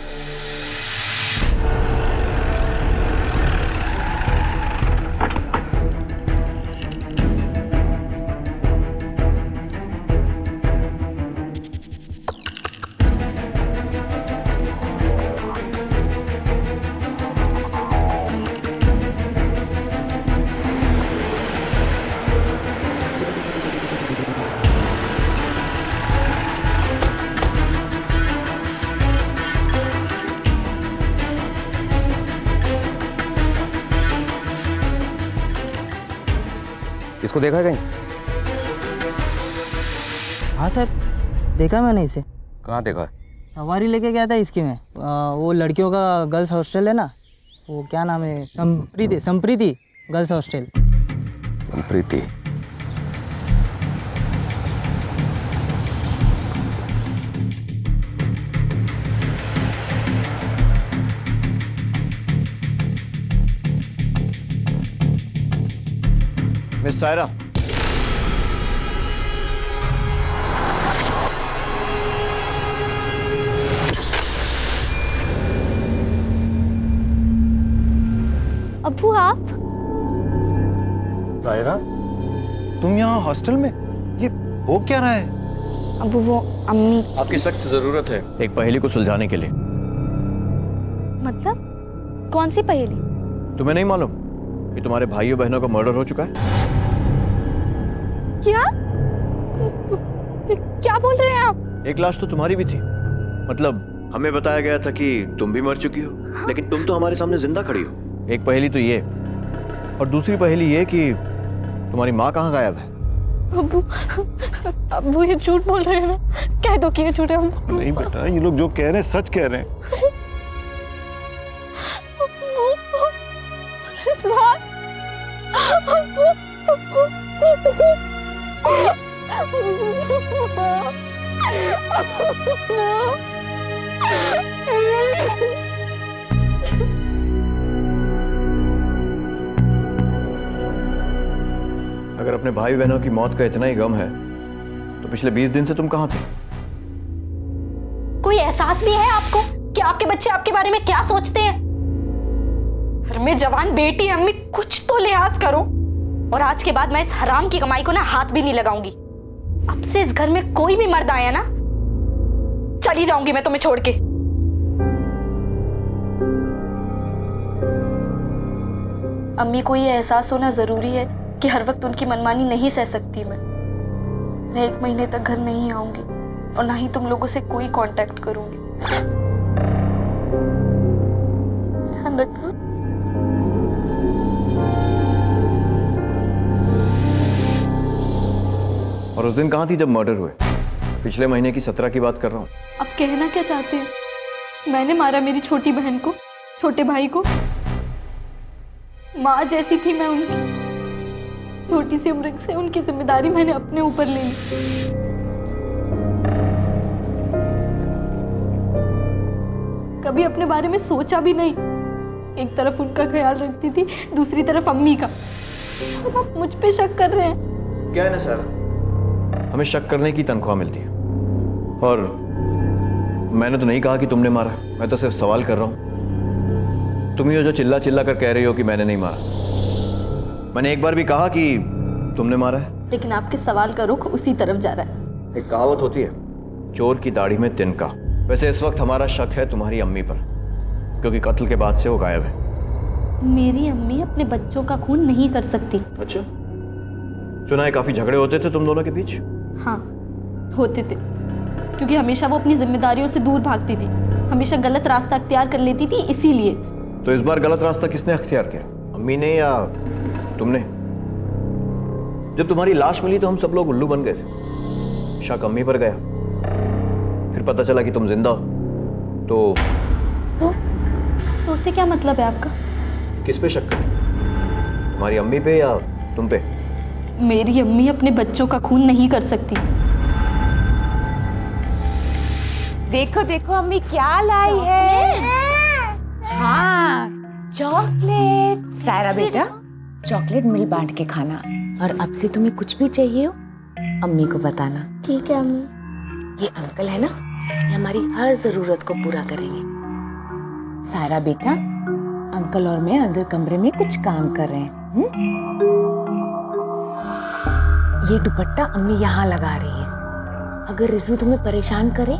इसको देखा कहीं? हाँ सर, देखा मैंने इसे। कहाँ देखा? सवारी लेके गया था इसकी में। वो लड़कियों का गर्ल्स हॉस्टल है ना, वो क्या नाम है, Sampriti girls hostel. Sampriti? Miss Saira, अब्बू आप? सायरा, तुम यहाँ हॉस्टल में? ये हो क्या रहा है? अब्बू वो अम्मी। आपकी सख्त जरूरत है एक पहेली को सुलझाने के लिए। मतलब कौन सी पहेली? तुम्हें नहीं मालूम कि तुम्हारे भाइयों बहनों का मर्डर हो चुका है? क्या? क्या बोल रहे हैं आप? एक लाश तो तुम्हारी भी थी। मतलब हमें बताया गया था कि तुम भी मर चुकी हो, लेकिन तुम तो हमारे सामने जिंदा खड़ी हो। एक पहेली तो ये, और दूसरी पहेली ये कि तुम्हारी माँ कहाँ गायब है? अब्बू ये झूठ बोल रहे हैं ना, कह दो कि ये झूठ है। नहीं बेटा, ये लोग जो कह रहे हैं सच कह रहे हैं। अगर अपने भाई बहनों की मौत का इतना ही गम है तो पिछले 20 दिन से तुम कहां थे? कोई एहसास भी है आपको कि आपके बच्चे आपके बारे में क्या सोचते हैं? घर में जवान बेटी अम्मी, कुछ तो लिहाज करो। और आज के बाद मैं इस हराम की कमाई को ना हाथ भी नहीं लगाऊंगी। अब से इस घर में कोई भी मर्द आया ना, चली जाऊंगी मैं तुम्हें छोड़ के। अम्मी को ये एहसास होना जरूरी है कि हर वक्त उनकी मनमानी नहीं सह सकती मैं 1 महीने तक घर नहीं आऊंगी और ना ही तुम लोगों से कोई कांटेक्ट करूंगी। ध्यान रखना। और उस दिन कहां थी जब मर्डर हुए? पिछले महीने की 17 की बात कर रहा हूं। अब कहना क्या चाहते हैं? मैंने मारा मेरी छोटी बहन को, छोटे भाई को। माँ जैसी थी मैं उनकी। छोटी सी उम्र से उनकी जिम्मेदारी मैंने अपने ऊपर ले ली। कभी अपने बारे में सोचा भी नहीं। एक तरफ उनका ख्याल रखती थी, दूसरी तरफ अम्मी का। अब आप मुझ पे शक कर रहे हैं। क्या है ना सर, हमें शक करने की तनख्वाह मिलती है। और मैंने तो नहीं कहा कि तुमने मारा, मैं तो सिर्फ सवाल कर रहा हूं। तुम ही हो जो चिल्ला चिल्ला कर कह रही हो कि मैंने नहीं मारा। मैंने एक बार भी कहा कि तुमने मारा है। लेकिन आपके सवाल का रुख उसी तरफ जा रहा है। एक कहावत होती है, चोर की दाढ़ी में तिनका। वैसे इस वक्त हमारा शक है तुम्हारी अम्मी पर, क्योंकि कत्ल के बाद से वो गायब है। मेरी अम्मी अपने बच्चों का खून नहीं कर सकती। अच्छा, सुना है काफी झगड़े होते थे तुम दोनों के बीच? हाँ, होते थे, क्योंकि हमेशा वो अपनी जिम्मेदारियों से दूर भागती थी, हमेशा गलत रास्ता अख्तियार कर लेती थी, इसीलिए। तो इस बार गलत रास्ता किसने अख्तियार किया, अम्मी ने या तुमने? जब तुम्हारी लाश मिली तो हम सब लोग उल्लू बन गए थे। शक अम्मी पर गया, फिर पता चला कि तुम जिंदा हो। तो उससे क्या मतलब है आपका? किस पे शक करें, तुम्हारी अम्मी पे या तुम पे? मेरी अम्मी अपने बच्चों का खून नहीं कर सकती। देखो देखो अम्मी क्या लाई है। हाँ, चॉकलेट। सायरा बेटा, चॉकलेट मिल बांट के खाना, और अब से तुम्हें कुछ भी चाहिए हो अम्मी को बताना। ठीक है अम्मी। ये अंकल है ना, ये हमारी हर जरूरत को पूरा करेंगे। सायरा बेटा, अंकल और मैं अंदर कमरे में कुछ काम कर रहे हैं। ये दुपट्टा अम्मी यहाँ लगा रही है। अगर रिजू तुम्हें परेशान करे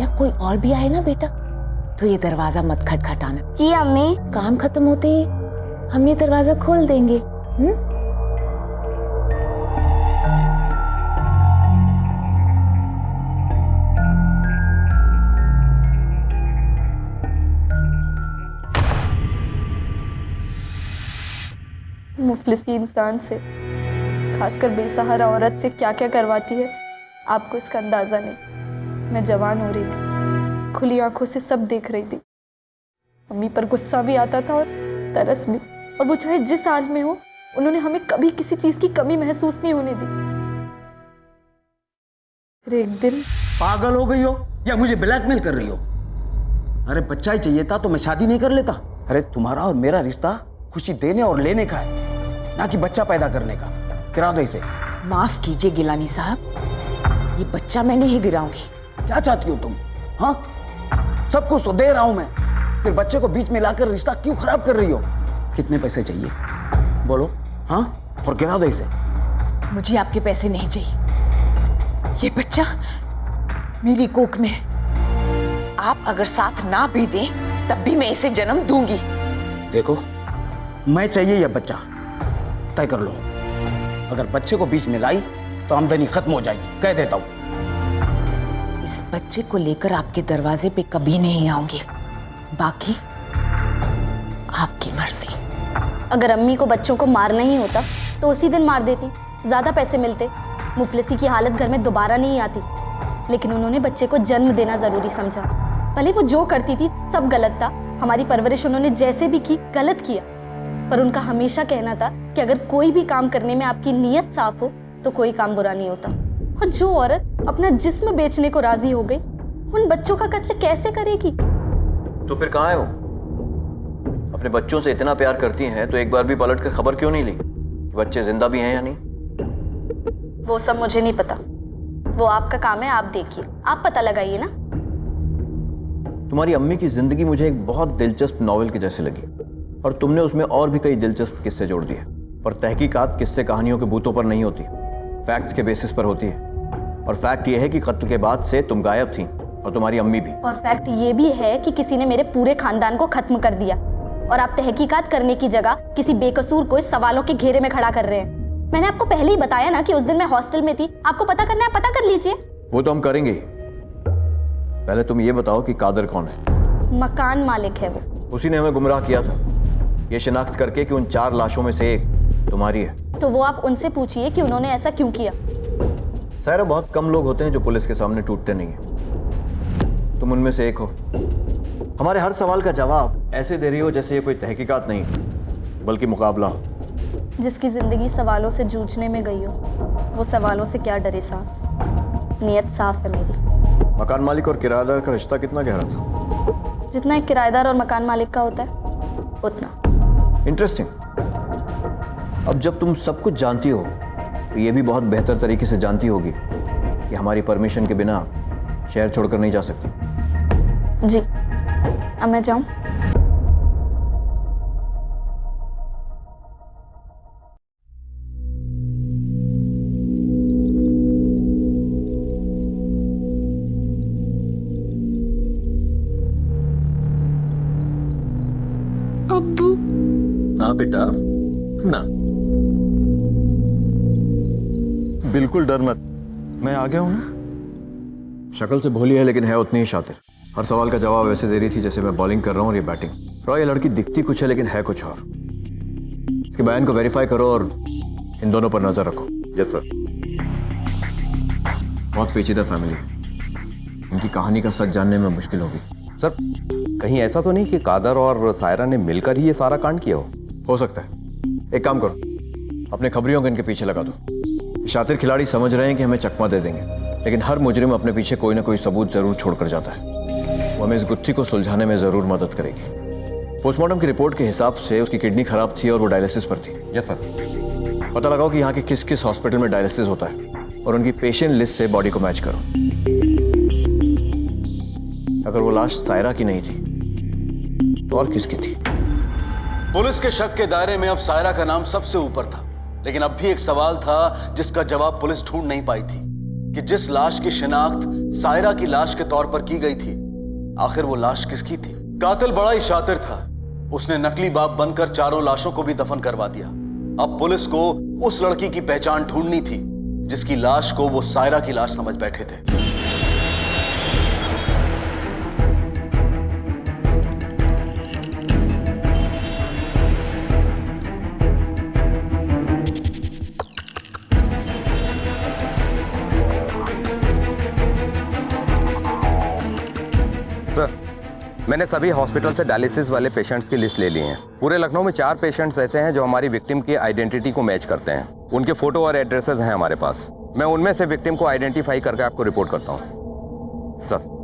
या कोई और भी आए ना बेटा, तो ये दरवाजा मत खटखटाना। जी अम्मी। काम खत्म होते ही हम ये दरवाजा खोल देंगे। मुफलिसी इंसान से, खासकर बेसहारा औरत से क्या क्या करवाती है, आपको इसका अंदाजा नहीं। मैं जवान हो रही थी, खुली आंखों से सब देख रही थी। अम्मी पर गुस्सा भी आता था और तरस भी, और वो चाहे जिस हाल में हो, उन्होंने हमें कभी किसी चीज की कमी महसूस नहीं होने दी। फिर एक दिन पागल हो गई हो या मुझे ब्लैकमेल कर रही हो? अरे बच्चा ही चाहिए था तो मैं शादी नहीं कर लेता। अरे तुम्हारा और मेरा रिश्ता खुशी देने और लेने का है, ना कि बच्चा पैदा करने का। गिरा दो इसे। माफ कीजिए गिलानी साहब, ये बच्चा मैं नहीं गिराऊंगी। क्या चाहती हो तुम? हाँ, सब कुछ तो दे रहा हूं मैं, फिर बच्चे को बीच में लाकर रिश्ता क्यों खराब कर रही हो? कितने पैसे चाहिए बोलो? हाँ, और गिरा दो इसे। मुझे आपके पैसे नहीं चाहिए, ये बच्चा मेरी कोख में है। आप अगर साथ ना भी दें तब भी मैं इसे जन्म दूंगी। देखो, मैं चाहिए यह बच्चा, तय कर लो। अगर बच्चे को बीच में लाई तो आमदनी खत्म हो जाएगी, कह देता हूं। इस बच्चे को लेकर आपके दरवाजे पे कभी नहीं आऊंगी, बाकी आपकी मर्जी। अगर अम्मी को बच्चों को मारना ही होता तो उसी दिन मार देती, ज्यादा पैसे मिलते, मुफलिसी की हालत घर में दोबारा नहीं आती। लेकिन उन्होंने बच्चे को जन्म देना जरूरी समझा। भले वो जो करती थी सब गलत था, हमारी परवरिश उन्होंने जैसे भी की गलत किया, पर उनका हमेशा कहना था कि अगर कोई भी काम करने में आपकी नीयत साफ हो तो कोई काम बुरा नहीं होता। और जो औरत अपना जिस्म बेचने को राजी हो गई, उन बच्चों का कत्ल कैसे करेगी? तो फिर कहाँ है वो? अपने बच्चों से इतना प्यार करती हैं तो एक बार भी पलट कर खबर क्यों नहीं ली कि बच्चे जिंदा भी हैं या नहीं? वो सब मुझे नहीं पता, वो आपका काम है, आप देखिए, आप पता लगाइए ना। तुम्हारी अम्मी की जिंदगी मुझे एक बहुत दिलचस्प नॉवेल के जैसे लगी और तुमने उसमें और भी कई दिलचस्प किस्से जोड़ दिए। पर तहकीकात किस्से कहानियों के भूतों पर नहीं होती, फैक्ट्स के बेसिस पर होती है। और फैक्ट ये है कि कत्ल के बाद से तुम गायब थी और तुम्हारी अम्मी भी। और फैक्ट ये भी है कि किसी ने मेरे पूरे खानदान को खत्म कर दिया और आप तहकीकात करने की जगह किसी बेकसूर को इस सवालों के घेरे में खड़ा कर रहे हैं। मैंने आपको पहले ही बताया ना कि उस दिन मैं हॉस्टल में थी, आपको पता करना है पता कर लीजिए। वो तो हम करेंगे, पहले तुम ये बताओ कि कादर कौन है? मकान मालिक है वो। उसी ने हमें गुमराह किया था ये शिनाख्त करके कि उन 4 लाशों में से एक तुम्हारी है। तो वो आप उनसे पूछिए कि उन्होंने ऐसा क्यों किया। सायरा, बहुत कम लोग होते हैं जो पुलिस के सामने टूटते नहीं हैं। तुम उनमें से एक हो। हमारे हर सवाल का जवाब ऐसे दे रही हो जैसे ये कोई तहकीकात नहीं बल्कि मुकाबला हो। जिसकी जिंदगी सवालों से जूझने में गई हो वो सवालों से क्या डरे साहब। नीयत साफ है मेरी। मकान मालिक और किराएदार का रिश्ता कितना गहरा था? जितना एक किराएदार और मकान मालिक का होता है उतना। इंटरेस्टिंग। अब जब तुम सब कुछ जानती हो तो ये भी बहुत बेहतर तरीके से जानती होगी कि हमारी परमिशन के बिना शहर छोड़कर नहीं जा सकती। जी, अब मैं जाऊं? अब्बू। ना बेटा ना, बिल्कुल डर मत, मैं आ गया हूं ना। शक्ल से भोली है लेकिन है उतनी ही शातिर। हर सवाल का जवाब ऐसे दे रही थी जैसे मैं बॉलिंग कर रहा हूँ और ये बैटिंग। रॉय, ये लड़की दिखती कुछ है लेकिन है कुछ और। इसके बयान को वेरीफाई करो और इन दोनों पर नजर रखो। Yes sir. बहुत पेचीदा फैमिली है, इनकी कहानी का सच जानने में मुश्किल होगी। सर, कहीं ऐसा तो नहीं कि कादर और सायरा ने मिलकर ही ये सारा कांड किया हो सकता है। एक काम करो, अपने खबरियों को इनके पीछे लगा दो। शातिर खिलाड़ी समझ रहे हैं कि हमें चकमा दे देंगे, लेकिन हर मुजरिम अपने पीछे कोई ना कोई सबूत जरूर छोड़कर जाता है। वो हमें इस गुत्थी को सुलझाने में जरूर मदद करेगी। पोस्टमार्टम की रिपोर्ट के हिसाब से उसकी किडनी खराब थी और वो डायलिसिस पर थी। Yes sir. पता लगाओ कि यहाँ के किस किस हॉस्पिटल में डायलिसिस होता है और उनकी पेशेंट लिस्ट से बॉडी को मैच करो। अगर वो लाश सायरा की नहीं थी तो और किसकी थी? पुलिस के शक के दायरे में अब सायरा का नाम सबसे ऊपर था, लेकिन अब भी एक सवाल था जिसका जवाब पुलिस ढूंढ नहीं पाई थी कि जिस लाश की शिनाख्त सायरा की लाश के तौर पर की गई थी, आखिर वो लाश किसकी थी? कातिल बड़ा ही शातिर था, उसने नकली बाप बनकर 4 लाशों को भी दफन करवा दिया। अब पुलिस को उस लड़की की पहचान ढूंढनी थी जिसकी लाश को वो सायरा की लाश समझ बैठे थे। सर, मैंने सभी हॉस्पिटल से डायलिसिस वाले पेशेंट्स की लिस्ट ले ली है। पूरे लखनऊ में 4 पेशेंट्स ऐसे हैं जो हमारी विक्टिम की आइडेंटिटी को मैच करते हैं। उनके फोटो और एड्रेसेस हैं हमारे पास। मैं उनमें से विक्टिम को आइडेंटिफाई करके आपको रिपोर्ट करता हूँ। सर,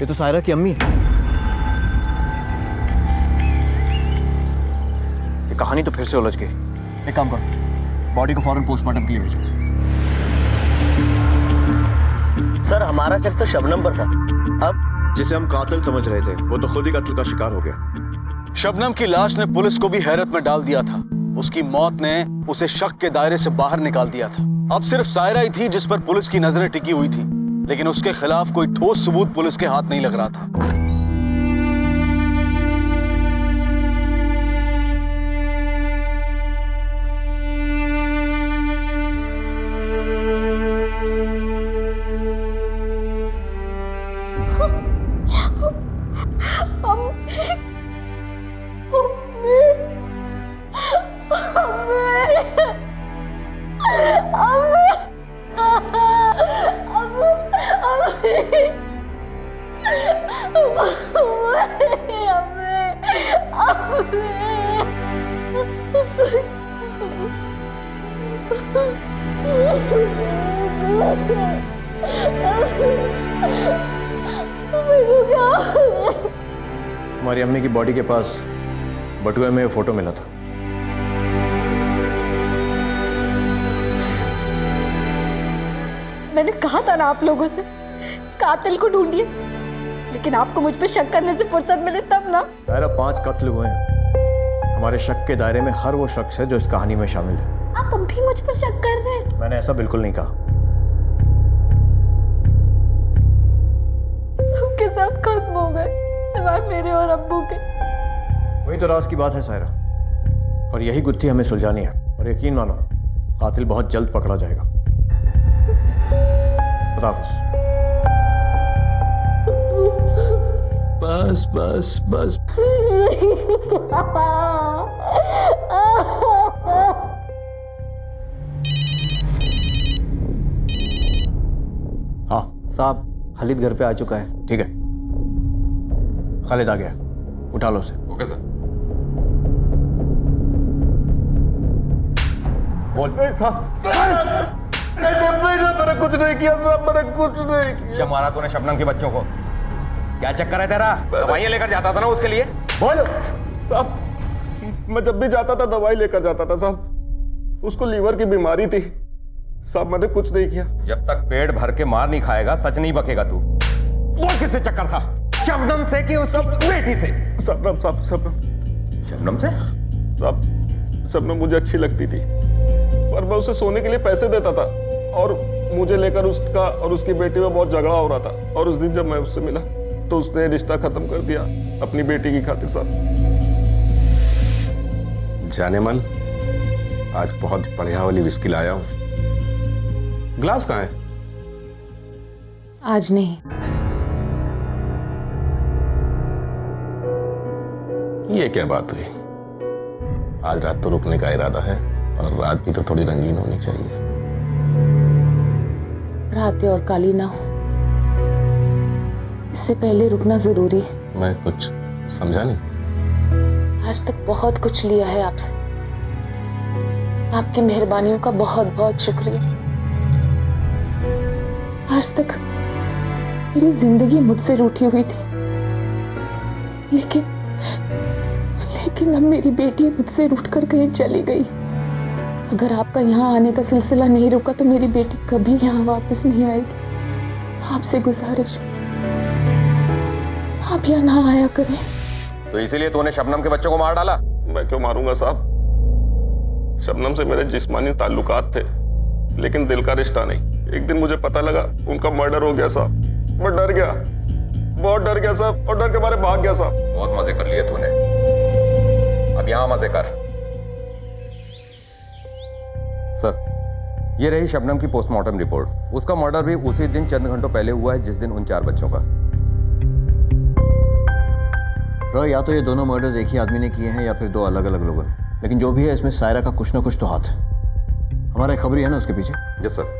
ये तो सायरा की अम्मी है। ये कहानी तो फिर से उलझ गई। एक काम करो, बॉडी को फौरन पोस्टमार्टम के लिए भेजो। सर, हमारा शक तो शबनम पर था। अब जिसे हम कातिल समझ रहे थे वो तो खुद ही कत्ल का शिकार हो गया। शबनम की लाश ने पुलिस को भी हैरत में डाल दिया था। उसकी मौत ने उसे शक के दायरे से बाहर निकाल दिया था। अब सिर्फ सायरा ही थी जिस पर पुलिस की नजरें टिकी हुई थी, लेकिन उसके खिलाफ कोई ठोस सबूत पुलिस के हाथ नहीं लग रहा था। मेरे को क्या हो गया? हमारी अम्मी की बॉडी के पास बटुए में फोटो मिला था। मैंने कहा था ना आप लोगों से कातिल को ढूंढिए, लेकिन आपको मुझ पे शक करने से फुर्सत मिले तब ना। सारा 5 कत्ल हुए हैं। हमारे शक के दायरे में हर वो शख्स है जो इस कहानी में शामिल है। आप अब भी मुझ पर शक कर रहे हैं? मैंने ऐसा बिल्कुल नहीं कहा। सबके सब खत्म हो गए सिवाय मेरे और अब्बू के। वही तो राज की बात है सायरा, और यही गुत्थी हमें सुलझानी है। और यकीन मानो कातिल बहुत जल्द पकड़ा जाएगा। खुदा हाफिज। बस बस बस। हाँ साहब, खालिद घर पे आ चुका है। ठीक है, खालिद आ गया, उठा लो उसे। Okay sir. बोल। मैंने कुछ नहीं किया साहब, मैंने कुछ नहीं किया। क्या मारा तूने शबनम के बच्चों को? क्या चक्कर है तेरा? दवाइयां लेकर जाता था ना उसके लिए। बोलो साहब, मैं जब भी जाता था दवाई लेकर जाता था साहब। उसको लीवर की बीमारी थी साहब, मैंने कुछ नहीं किया। जब तक पेट भर के मार नहीं खाएगा सच नहीं बकेगा तू। वो किससे चक्कर था? शबनम से कि उस बेटी से? शबनम साहब, शबनम से? साहब शबनम मुझे अच्छी लगती थी, पर मैं उसे सोने के लिए पैसे देता था और मुझे लेकर उसका और उसकी बेटी में बहुत झगड़ा हो रहा था। और उस दिन जब मैं उससे मिला तो उसने रिश्ता खत्म कर दिया अपनी बेटी की खातिर साहब। जाने मन, आज बहुत बढ़िया वाली विस्की लाया हूं। ग्लास कहाँ है? आज नहीं। ये क्या बात हुई? आज रात तो रुकने का इरादा है, और रात भी तो थोड़ी रंगीन होनी चाहिए। रातें और काली ना हो, इससे पहले रुकना जरूरी है। मैं कुछ समझा नहीं। आज तक बहुत कुछ लिया है आपसे, आपकी मेहरबानियों का बहुत बहुत शुक्रिया। आज तक मेरी जिंदगी मुझसे रूठी हुई थी, लेकिन अब मेरी बेटी मुझसे रूठकर कहीं चली गई। अगर आपका यहाँ आने का सिलसिला नहीं रुका तो मेरी बेटी कभी यहाँ वापस नहीं आएगी। आपसे गुजारिश, आप यहाँ ना आया करें। तो इसीलिए तूने शबनम के बच्चों को मार डाला? मैं क्यों मारूंगा साहब? शबनम से मेरे जिस्मानी ताल्लुकात थे, लेकिन दिल का रिश्ता नहीं। एक दिन मुझे पता लगा उनका मर्डर हो गया साहब। मैं डर गया, बहुत डर गया साहब, और डर के मारे भाग गया साहब। बहुत मजे कर लिए तूने, अब यहाँ मजे कर। सर, ये रही शबनम की पोस्टमार्टम रिपोर्ट। उसका मर्डर भी उसी दिन चंद घंटों पहले हुआ है जिस दिन उन 4 बच्चों का। या तो ये दोनों मर्डर्स एक ही आदमी ने किए हैं या फिर 2 अलग अलग लोगों ने, लेकिन जो भी है इसमें सायरा का कुछ ना कुछ तो हाथ है। हमारा एक खबरी है ना उसके पीछे। Yes sir.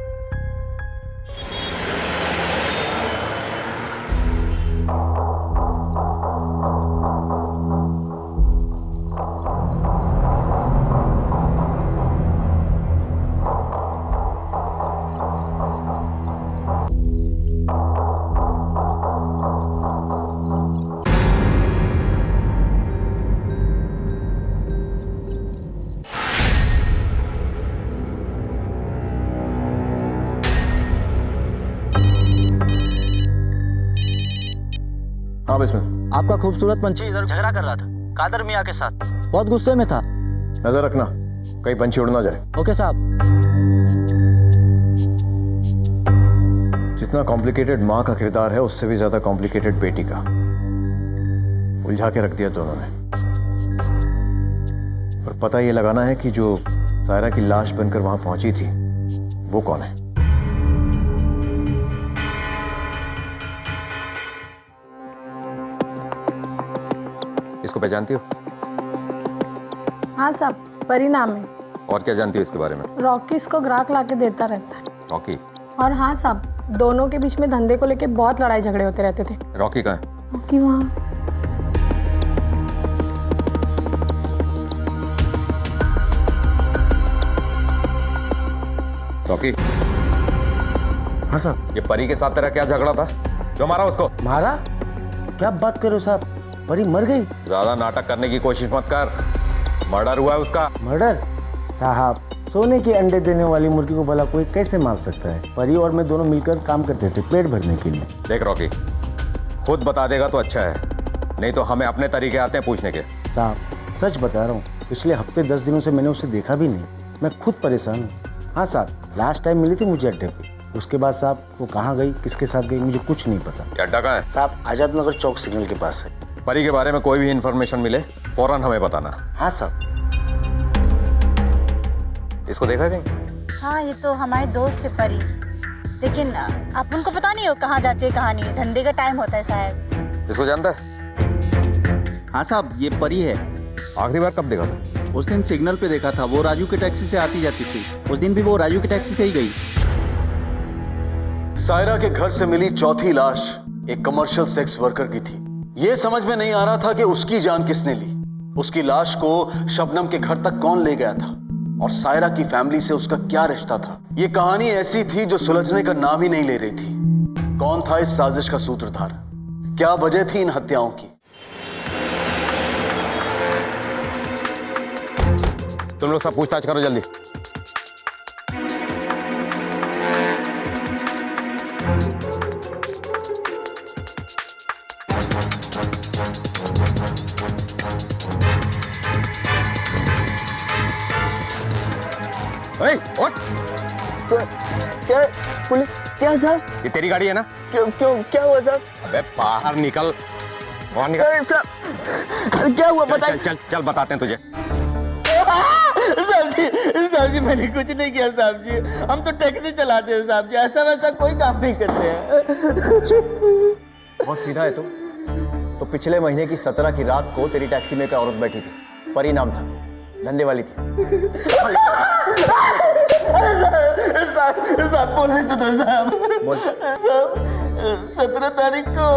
हाँ बिस्मिल। आपका खूबसूरत पंछी इधर झगड़ा कर रहा था कादर मियाँ के साथ, बहुत गुस्से में था। नजर रखना कहीं पंछी उड़ ना जाए। ओके साहब। जितना कॉम्प्लिकेटेड माँ का किरदार है उससे भी ज्यादा कॉम्प्लिकेटेड बेटी का। उलझा के रख दिया दोनों ने। और पता ये लगाना है कि जो सायरा की लाश बनकर वहां पहुंची थी वो कौन है। इसको पहचानती हो? हाँ साहब, परिणाम है। और क्या जानती हो इसके बारे में? रॉकी इसको ग्राहक लाके देता रहता है। रॉकी? और हाँ साहब, दोनों के बीच में धंधे को लेके बहुत लड़ाई झगड़े होते रहते थे। रॉकी कहाँ है? रॉकी वहाँ। रॉकी हाँ साहब। ये परी के साथ तेरा क्या झगड़ा था? क्यों मारा उसको? मारा? क्या बात कर रहे हो साहब? परी मर गई? ज्यादा नाटक करने की कोशिश मत कर। मर्डर हुआ है उसका। मर्डर? साहब, सोने के अंडे देने वाली मुर्गी को भला कोई कैसे मार सकता है? परी और मैं दोनों मिलकर काम करते थे पेट भरने के लिए। देख रॉकी, खुद बता देगा तो अच्छा है, नहीं तो हमें अपने तरीके आते हैं पूछने के। साहब, सच बता रहा हूँ, पिछले हफ्ते 10 दिनों से मैंने उसे देखा भी नहीं। मैं खुद परेशान हूँ। हाँ साहब, लास्ट टाइम मिली थी मुझे अड्डे पे। उसके बाद साहब वो कहाँ गई, किसके साथ गई, मुझे कुछ नहीं पता। अड्डा कहाँ है? साहब, आजाद नगर चौक सिग्नल के पास है। परी के बारे में कोई भी इन्फॉर्मेशन मिले फौरन हमें बताना। हाँ साहब। इसको देखा कहीं? हाँ, ये तो हमारे दोस्त है परी, लेकिन आप उनको पता नहीं हो कहाँ जाती है कहाँ नहीं। धंधे का टाइम होता है शायद। इसको जानता है? हाँ साहब, ये परी है। आखिरी बार कब देखा था? उस दिन सिग्नल पे देखा था, वो राजू की टैक्सी से आती जाती थी। उस दिन भी वो राजू की टैक्सी से ही गई। सायरा के घर से मिली चौथी लाश एक कमर्शियल सेक्स वर्कर की थी। यह समझ में नहीं आ रहा था कि उसकी जान किसने ली। उसकी लाश को शबनम के घर तक कौन ले गया था और सायरा की फैमिली से उसका क्या रिश्ता था। यह कहानी ऐसी थी जो सुलझने का नाम ही नहीं ले रही थी। कौन था इस साजिश का सूत्रधार? क्या वजह थी इन हत्याओं की? तुम लोग सब पूछताछ करो जल्दी। क्या पुलिस? क्या साहब? ये तेरी गाड़ी है ना? क्यों क्या हुआ साहब? अबे बाहर निकल, बाहर निकल। क्या हुआ बताइए। चल चल बताते हैं तुझे। साहब जी मैंने कुछ नहीं किया साहब जी, हम तो टैक्सी चलाते हैं साहब जी, ऐसा वैसा कोई काम नहीं करते हैं। बहुत सीधा है तू। तो पिछले महीने की 17 की रात को तेरी टैक्सी में एक औरत बैठी थी, परी नाम था, धंधे वाली थी। साहब बोलने तो दो साहब। बोल। साहब 17 तारीख को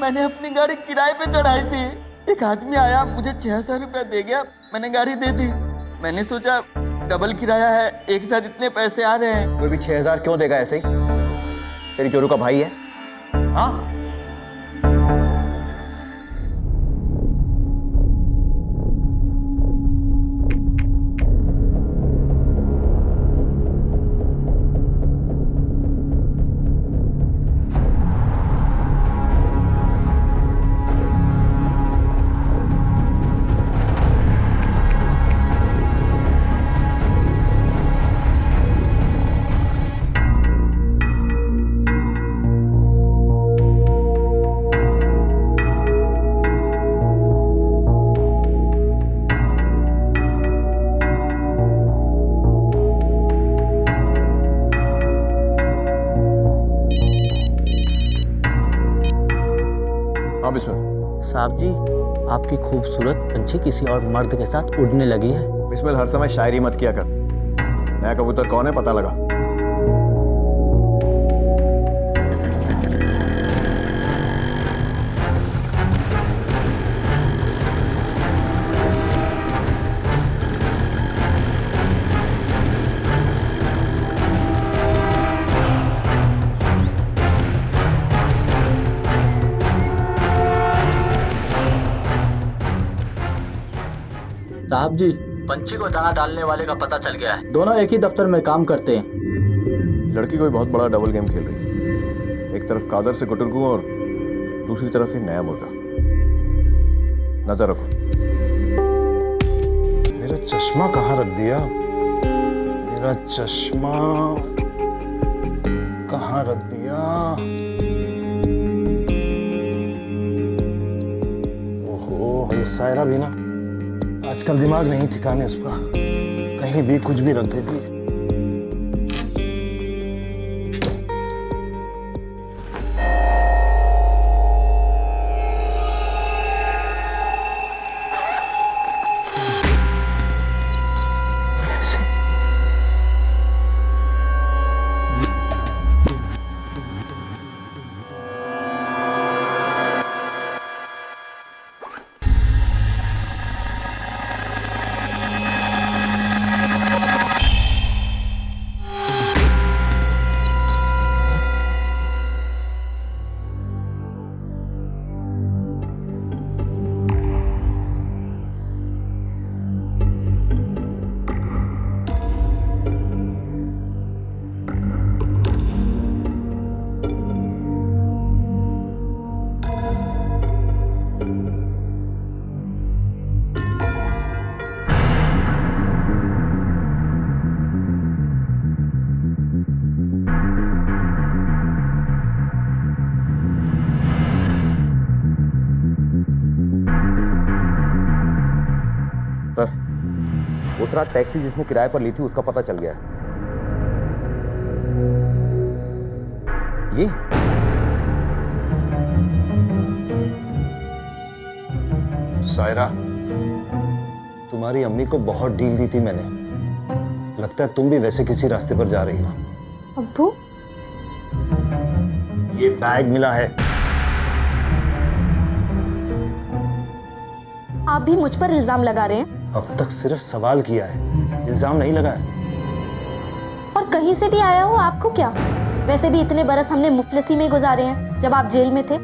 मैंने अपनी गाड़ी किराए पे चढ़ाई थी। एक आदमी आया, मुझे 6,000 रुपया दे गया, मैंने गाड़ी दे दी। मैंने सोचा डबल किराया है, एक साथ इतने पैसे आ रहे हैं। कोई भी 6,000 क्यों देगा ऐसे ही? तेरी चोरू का भाई है? हाँ? साहब जी, आपकी खूबसूरत पंछी किसी और मर्द के साथ उड़ने लगी है। बिस्मिल, हर समय शायरी मत किया कर। नया कबूतर कौन है पता लगा। साहब जी, पंछी को दाना डालने वाले का पता चल गया है। दोनों एक ही दफ्तर में काम करते हैं। लड़की कोई बहुत बड़ा डबल गेम खेल रही है। एक तरफ कादर से गुटरगू और दूसरी तरफ ये नया मुर्गा। नजर रखो। मेरा चश्मा कहाँ रख दिया? मेरा चश्मा कहाँ रख दिया? ओहो, ये सायरा भी ना आजकल दिमाग नहीं ठिकाने उसका, कहीं भी कुछ भी रख देती है। उस रात टैक्सी जिसने किराए पर ली थी उसका पता चल गया है। ये सायरा, तुम्हारी अम्मी को बहुत डील दी थी मैंने। लगता है तुम भी वैसे किसी रास्ते पर जा रही हो। अब्बू, ये बैग मिला है। आप भी मुझ पर इल्जाम लगा रहे हैं? अब तक सिर्फ सवाल किया है, इल्जाम नहीं लगाया। और कहीं से भी आया हो आपको क्या? वैसे भी इतने बरस हमने मुफलिसी में गुजारे हैं जब आप जेल में थे।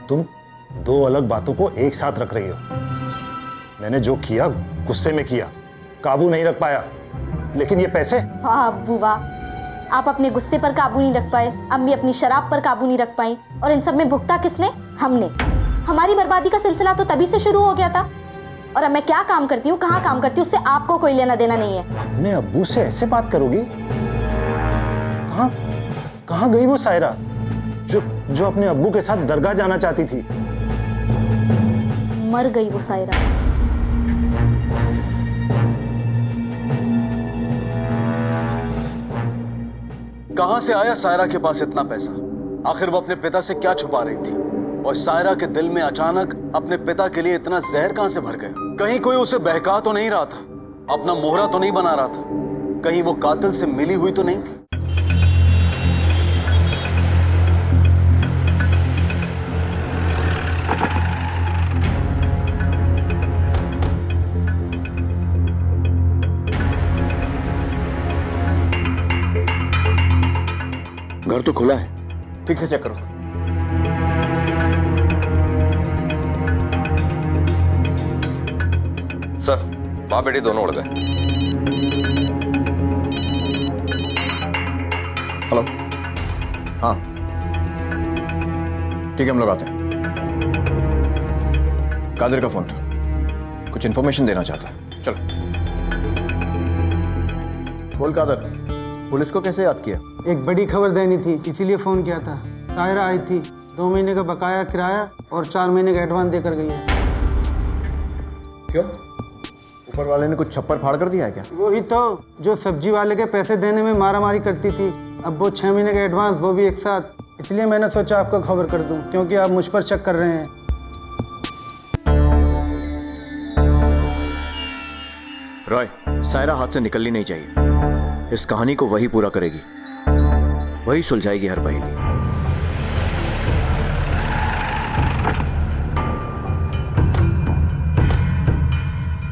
तुम दो अलग बातों को एक साथ रख रही हो। मैंने जो किया गुस्से में किया, काबू नहीं रख पाया। लेकिन ये पैसे? वाह अब्बू वाह, आप अपने गुस्से पर काबू नहीं रख पाए, अम्मी अपनी शराब पर काबू नहीं रख पाई, और इन सब में भुगता किसने? हमने। हमारी बर्बादी का सिलसिला तो तभी से शुरू हो गया था। और अब मैं क्या काम करती हूँ, कहाँ काम करती हूँ, उससे आपको कोई लेना देना नहीं है। अपने अब्बू से ऐसे बात करोगी? कहाँ गई वो सायरा जो अपने अब्बू के साथ दरगाह जाना चाहती थी? मर गई वो सायरा। कहां से आया सायरा के पास इतना पैसा? आखिर वो अपने पिता से क्या छुपा रही थी? और सायरा के दिल में अचानक अपने पिता के लिए इतना जहर कहां से भर गया? कहीं कोई उसे बहका तो नहीं रहा था, अपना मोहरा तो नहीं बना रहा था, कहीं वो कातिल से मिली हुई तो नहीं थी? घर तो खुला है, ठीक से चेक करो। सर, माँ बेटी दोनों उड़ गए। हेलो, हाँ ठीक है, हम लोग आते हैं। कादिर का फोन था, कुछ इन्फॉर्मेशन देना चाहता है। चलो। बोल कादिर, पुलिस को कैसे याद किया? एक बड़ी खबर देनी थी, इसीलिए फ़ोन किया था। सायरा आई थी, 2 महीने का बकाया किराया और 4 महीने का एडवांस देकर गई है। क्यों? ऊपर वाले ने कुछ छप्पर फाड़ कर दिया है क्या? वही तो, जो सब्जी वाले के पैसे देने में मारामारी करती थी, अब वो 6 महीने का एडवांस, वो भी एक साथ। इसलिए मैंने सोचा आपको खबर कर दूं, क्योंकि आप मुझ पर शक कर रहे हैं। रॉय, सायरा हाथ से निकलनी नहीं चाहिए। इस कहानी को वही पूरा करेगी, वही सुलझाएगी हर पहेली।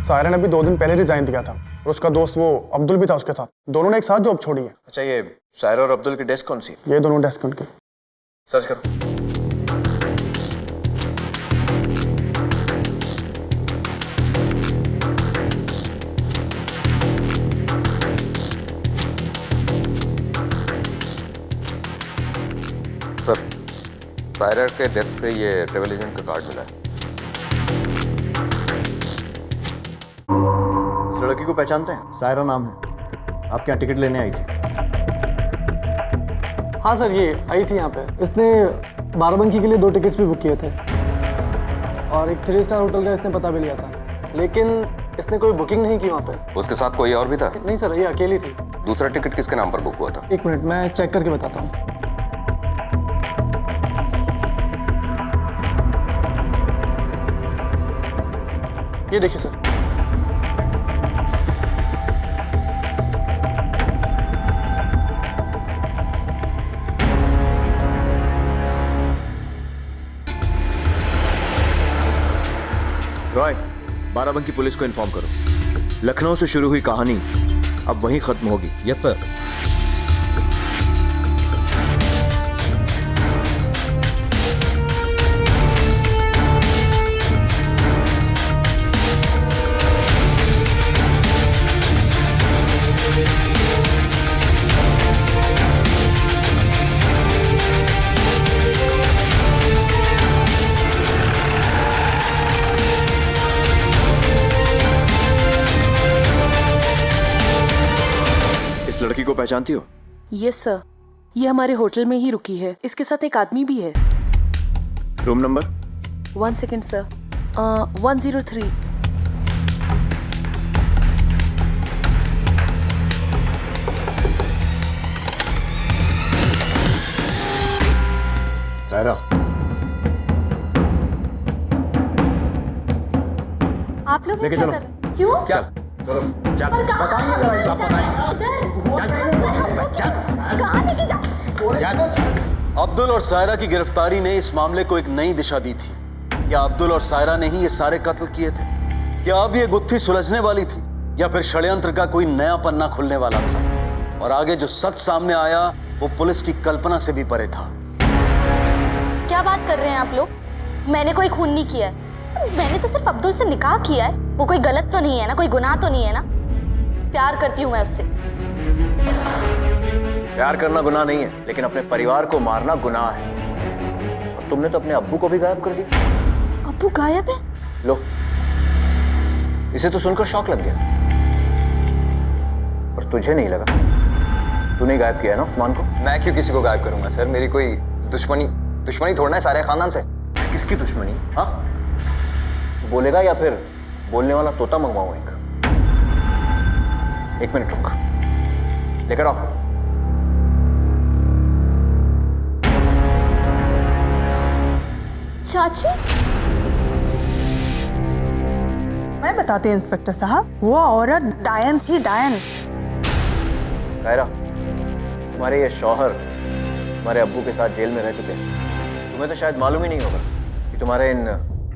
सायरा ने भी 2 दिन पहले रिजाइन दिया था और उसका दोस्त वो अब्दुल भी था उसके साथ। दोनों ने एक साथ जॉब छोड़ी है। अच्छा, ये सायरा और अब्दुल की डेस्क कौन सी? ये दोनों डेस्क उनकी। सर्च करो। सर, सायरा के डेस्क से ये ट्रेवल एजेंट का कार्ड मिला है। इस लड़की को पहचानते हैं? सायरा नाम है, आपके यहाँ टिकट लेने आई थी। हाँ सर, ये आई थी यहाँ पे। इसने बाराबंकी के लिए 2 टिकट्स भी बुक किए थे और एक 3 स्टार होटल का इसने पता भी लिया था, लेकिन इसने कोई बुकिंग नहीं की वहाँ पे। उसके साथ कोई और भी था? नहीं सर, ये अकेली थी। दूसरा टिकट किसके नाम पर बुक हुआ था? 1 मिनट, मैं चेक करके बताता हूँ। ये देखिए सर, रॉय, बाराबंकी पुलिस को इन्फॉर्म करो। लखनऊ से शुरू हुई कहानी अब वहीं खत्म होगी। Yes sir. लड़की को पहचानती हो? यस सर, ये हमारे होटल में ही रुकी है। इसके साथ एक आदमी भी है। Room number? 1 second sir, 103। Saira, आप लोग लेके क्या चलो। कर रहे हैं? क्यों? क्या चलो, चल, बताइए जरा हिसाब कहाँ लेके जा? अब्दुल और सायरा की गिरफ्तारी ने इस मामले को एक नई दिशा दी थी। क्या अब्दुल और सायरा ने ही ये सारे कत्ल किए थे? क्या अब ये गुत्थी सुलझने वाली थी या फिर षड्यंत्र का कोई नया पन्ना खुलने वाला था? और आगे जो सच सामने आया वो पुलिस की कल्पना से भी परे था। क्या बात कर रहे हैं आप लोग? मैंने कोई खून नहीं किया है। मैंने तो सिर्फ अब्दुल से निकाह किया है। वो कोई गलत तो नहीं है ना, कोई गुनाह तो नहीं है ना? प्यार करती हूँ मैं उससे। प्यार करना गुनाह नहीं है, लेकिन अपने परिवार को मारना गुनाह है। और तुमने तो अपने अब्बू को भी गायब कर दिया। अब्बू गायब है? लो, इसे तो सुनकर शौक लग गया, पर तुझे नहीं लगा? तूने गायब किया है ना उस्मान को? मैं क्यों किसी को गायब करूंगा सर? मेरी कोई दुश्मनी थोड़ा है सारे खानदान से। किसकी दुश्मनी? हाँ, बोलेगा या फिर बोलने वाला तोता मंगवाऊं एक मिनट रुक, लेकर आओ। चाची, मैं बताती हूँ इंस्पेक्टर साहब, वो औरत डायन थी, डायन। सायरा, तुम्हारे ये शौहर तुम्हारे अब्बू के साथ जेल में रह चुके हैं। तुम्हें तो शायद मालूम ही नहीं होगा कि तुम्हारे इन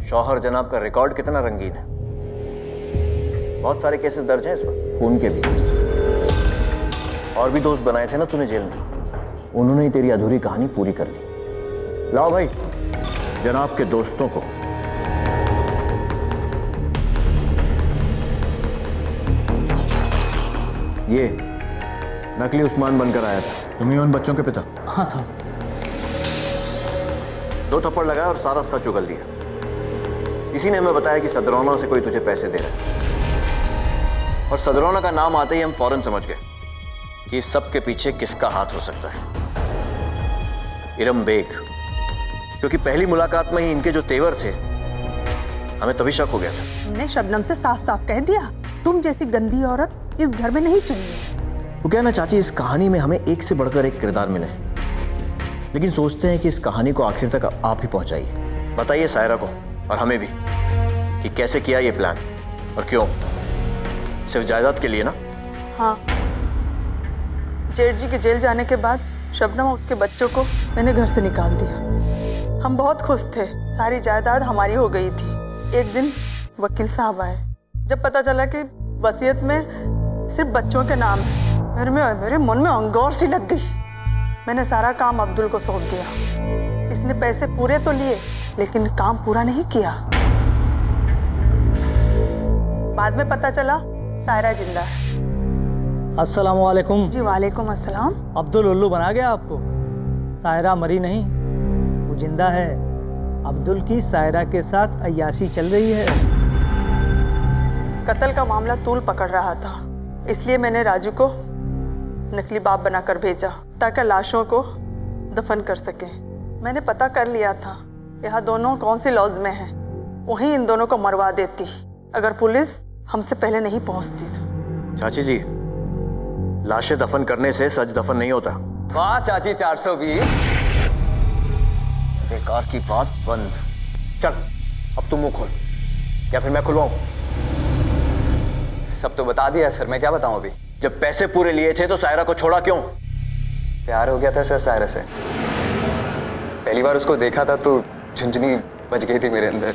शौहर जनाब का रिकॉर्ड कितना रंगीन है। बहुत सारे केसेस दर्ज हैं इस पर, खून के भी। और भी दोस्त बनाए थे ना तूने जेल में, उन्होंने ही तेरी अधूरी कहानी पूरी कर दी। लाओ भाई जनाब के दोस्तों को। ये नकली उस्मान बनकर आया था। तुम ही उन बच्चों के पिता? हाँ साहब। 2 थप्पड़ लगाया और सारा सच उगल दिया। किसी ने हमें बताया कि सदरौना से कोई तुझे पैसे दे रहा है, और सदरौना का नाम आते ही हम फौरन समझ गए कि इस सब के पीछे किसका हाथ हो सकता है। इरम बेग, क्योंकि पहली मुलाकात में ही इनके जो तेवर थे, हमें तभी शक हो गया था। हमने शबनम से साफ साफ कह दिया, तुम जैसी गंदी औरत इस घर में नहीं चाहिए। वो क्या ना चाची, इस कहानी में हमें एक से बढ़कर एक किरदार मिले, लेकिन सोचते हैं कि इस कहानी को आखिर तक आप ही पहुंचाइए। बताइए सायरा को और हमें भी कि कैसे किया ये प्लान और क्यों? सिर्फ जायदाद के लिए ना? हाँ, जेठ जी के जेल जाने के बाद शबनम और उसके बच्चों को मैंने घर से निकाल दिया। हम बहुत खुश थे, सारी जायदाद हमारी हो गई थी। एक दिन वकील साहब आए, जब पता चला कि वसीयत में सिर्फ बच्चों के नाम है, मेरे मन में अंगौर सी लग गई। मैंने सारा काम अब्दुल को सौंप दिया। इसने पैसे पूरे तो लिए, लेकिन काम पूरा नहीं किया। बाद में पता चला सायरा जिंदा है। अस्सलाम वालेकुम। जी वालेकुम अस्सलाम। अब्दुल उल्लू बना गया आपको? सायरा मरी नहीं, वो जिंदा है। अब्दुल की सायरा के साथ अय्याशी चल रही है। कत्ल का मामला तूल पकड़ रहा था, इसलिए मैंने राजू को नकली बाप बनाकर भेजा ताकि लाशों को दफन कर सके। मैंने पता कर लिया था यह दोनों कौन सी लॉज में हैं, वहीं इन दोनों को मरवा देती अगर पुलिस हमसे पहले नहीं पहुंचती तो। चाची जी, लाशें दफन करने से सच दफन नहीं होता। वाह चाची, 420। बेकार की बात बंद। चल अब तुम मुंह खोल, या फिर मैं खुलवाऊं? सब तो बता दिया सर, मैं क्या बताऊं अभी? जब पैसे पूरे लिए थे तो सायरा को छोड़ा क्यों? प्यार हो गया था सर सायरा से। पहली बार उसको देखा था तो झुंझुनी बज गई थी मेरे अंदर।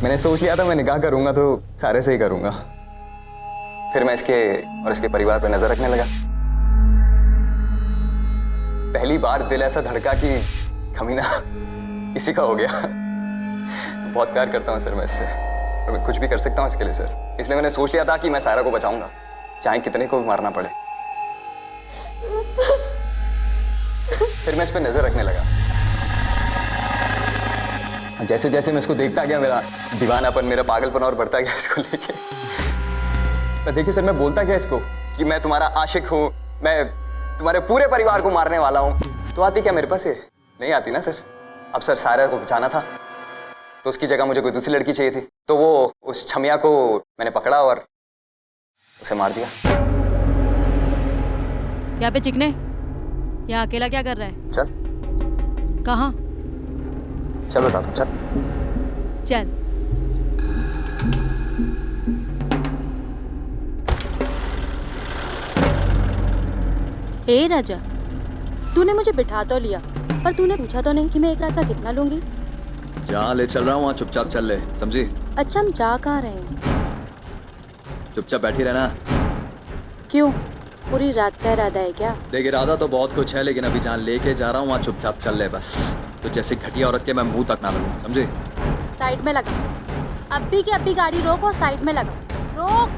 मैंने सोच लिया था मैं निकाह करूंगा तो सारे से ही करूंगा। फिर मैं इसके और इसके परिवार पर नजर रखने लगा। पहली बार दिल ऐसा धड़का कि कमीना इसी का हो गया। बहुत प्यार करता हूँ सर मैं इससे, और मैं कुछ भी कर सकता हूँ इसके लिए सर। इसलिए मैंने सोच लिया था कि मैं सायरा को बचाऊंगा, चाहे कितने को भी मारना पड़े। फिर मैं इस पर नजर रखने लगा। जैसे जैसे मैं इसको देखता गया, मेरा दीवानापन, मेरा पागलपन और बढ़ता गया इसको लेके। पर देखिए सर, मैं बोलता गया इसको कि मैं तुम्हारा आशिक हूँ, मैं तुम्हारे पूरे परिवार को मारने वाला हूँ तो आती क्या मेरे पास? ये नहीं आती ना सर। अब सर सायरा को बचाना था तो उसकी जगह मुझे कोई दूसरी लड़की चाहिए थी, तो वो उस छमिया को मैंने पकड़ा और उसे मार दिया। यहाँ पे चिकने, यहाँ अकेला क्या कर रहा है? चल। कहाँ? चल बता दो, चल। चल। ए राजा, तूने मुझे बिठा तो लिया पर तूने पूछा तो नहीं कि मैं एक रात का कितना लूंगी। जहाँ ले चल रहा हूँ वहाँ चुपचाप चल ले, समझी? अच्छा, हम जा कहाँ रहे हैं? चुपचाप बैठी रहना। क्यों, पूरी रात का इरादा है क्या? देख, इरादा तो बहुत कुछ है, लेकिन अभी जहाँ लेके जा रहा हूँ वहाँ चुपचाप चल ले बस। तो जैसे घटिया औरत के मैं मुंह तक ना लगूं, समझी? साइड में लगा, अभी की अभी गाड़ी रोक और साइड में लगा। रोक।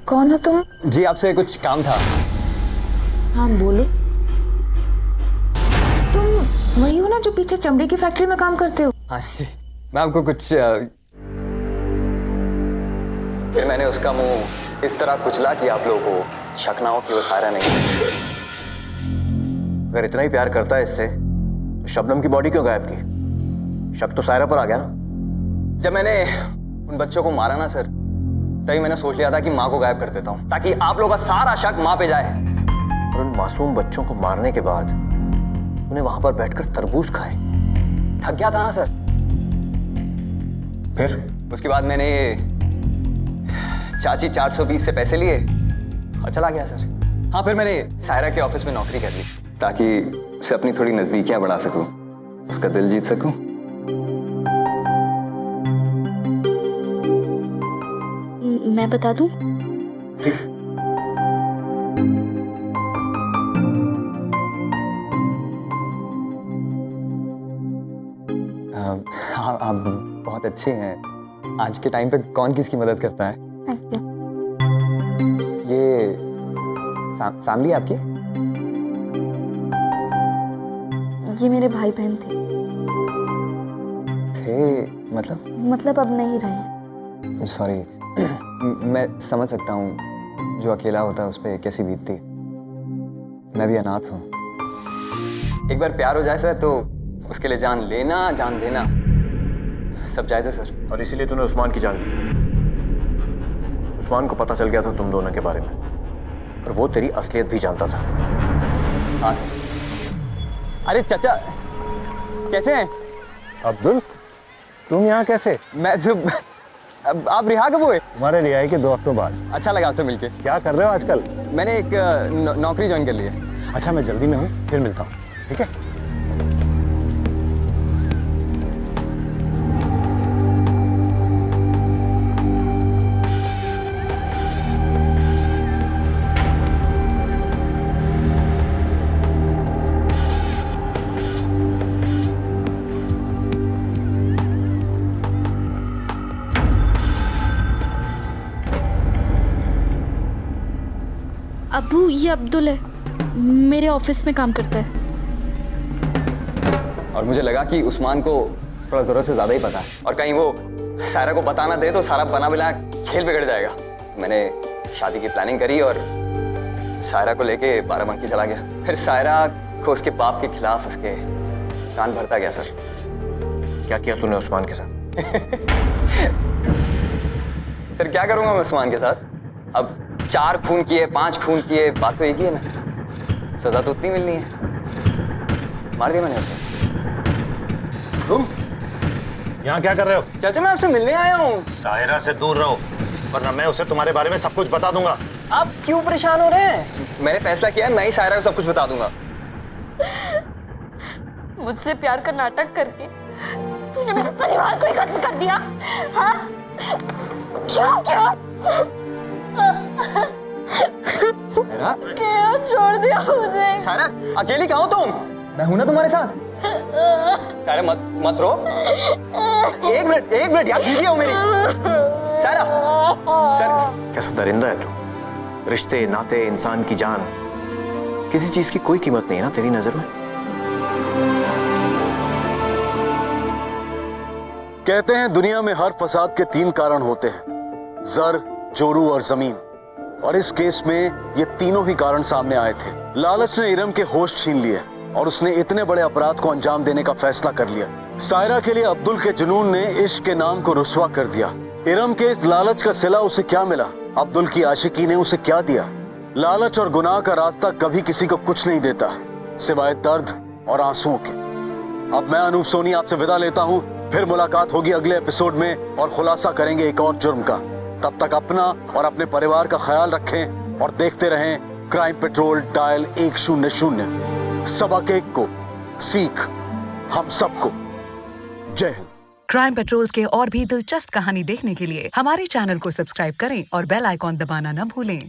कौन हो तुम? जी आपसे कुछ काम था। हाँ बोलो। तुम वही हो ना जो पीछे चमड़े की फैक्ट्री में काम करते हो? हाँ जी, मैं आपको कुछ फिर मैंने उसका मुंह इस तरह कुचला कि आप लोगों को शक ना हो कि वो सायरा नहीं है। अगर इतना ही प्यार करता है इससे तो शबनम की बॉडी क्यों गायब की? शक तो सायरा पर आ गया ना। जब मैंने उन बच्चों को मारा ना सर, तभी मैंने सोच लिया था कि माँ को गायब कर देता हूँ ताकि आप लोगों का सारा शक माँ पे जाए। और उन मासूम बच्चों को मारने के बाद उन्हें वहां पर बैठकर तरबूज खाए। थक गया था ना सर। फिर उसके बाद मैंने ये चाची 420 से पैसे लिए और चला गया सर। हाँ, फिर मैंने सायरा के ऑफिस में नौकरी कर ली ताकि उसे अपनी थोड़ी नजदीकियां बढ़ा सकूं, उसका दिल जीत सकूं। मैं बता दूं? हाँ, आप बहुत अच्छे हैं। आज के टाइम पे कौन किसकी मदद करता है? ये फैमिली आपकी? ये मेरे भाई बहन थे मतलब अब नहीं रहे। सॉरी, मैं समझ सकता हूँ जो अकेला होता है उस पर कैसी बीतती। मैं भी अनाथ हूँ। एक बार प्यार हो जाए सर तो उसके लिए जान लेना जान देना सब जायज़ है सर। और इसीलिए तूने उस्मान की जान ली। उस्मान को पता चल गया था तुम दोनों के बारे में और वो तेरी असलियत भी जानता था। हाँ सर। अरे चाचा कैसे हैं? अब्दुल, तुम यहाँ कैसे? मैं तो आप रिहा कब हुए? तुम्हारे रिहाई के 2 हफ्तों बाद। अच्छा लगा आपसे मिलके। क्या कर रहे हो आजकल? मैंने एक नौकरी ज्वाइन कर ली है। अच्छा, मैं जल्दी में हूँ, फिर मिलता हूँ, ठीक है? अब्बू, ये अब्दुल है, मेरे ऑफिस में काम करता है। और मुझे लगा कि उस्मान को थोड़ा जरूरत से ज्यादा ही पता है और कहीं वो सायरा को बता ना दे तो सारा बना बिना खेल बिगड़ जाएगा। तो मैंने शादी की प्लानिंग करी और सायरा को लेके बाराबंकी चला गया। फिर सायरा को उसके बाप के खिलाफ उसके कान भरता गया सर। क्या किया तूने उस्मान के साथ? सर क्या करूंगा मैं उस्मान के साथ? अब 4 खून किए, 5 खून किए, बात तो एक ही है ना। सजा तो उतनी मिलनी है। मार दिया मैंने उसे। तुम यहाँ क्या कर रहे हो? चाचा मैं आपसे मिलने आया हूँ। सायरा से दूर रहो वरना मैं उसे तुम्हारे बारे में सब कुछ बता दूंगा। आप क्यों परेशान हो रहे हैं? मैंने फैसला किया है, मैं ही सायरा को सब कुछ बता दूंगा। मुझसे प्यार का नाटक करके तूने मेरे परिवार को ही खत्म कर दिया। हाँ? क्यों? क्या छोड़ दिया मुझे? सायरा अकेली कहाँ हो तुम? मैं हूं ना तुम्हारे साथ। सायरा मत रो। एक मिनट यार, बीवी हो मेरी। सायरा सर। कैसा दरिंदा है तू? रिश्ते, नाते, इंसान की जान, किसी चीज की कोई कीमत नहीं है ना तेरी नजर में? कहते हैं दुनिया में हर फसाद के 3 कारण होते हैं, जर, जोरू और जमीन। और इस केस में ये तीनों ही कारण सामने आए थे। लालच ने इरम के होश छीन लिए और उसने इतने बड़े अपराध को अंजाम देने का फैसला कर लिया। सायरा के लिए अब्दुल के जुनून ने इश्क के नाम को रुस्वा कर दिया। इरम के इस लालच का सिला उसे क्या मिला? अब्दुल की आशिकी ने उसे क्या दिया? लालच और गुनाह का रास्ता कभी किसी को कुछ नहीं देता सिवाय दर्द और आंसुओं के। अब मैं अनूप सोनी आपसे विदा लेता हूं। फिर मुलाकात होगी अगले एपिसोड में और खुलासा करेंगे एक और जुर्म का। तब तक अपना और अपने परिवार का ख्याल रखें और देखते रहें क्राइम पेट्रोल डायल 100। सबक एक को, सीख हम सबको। जय हिंद। क्राइम पेट्रोल के और भी दिलचस्प कहानी देखने के लिए हमारे चैनल को सब्सक्राइब करें और बेल आइकॉन दबाना न भूलें।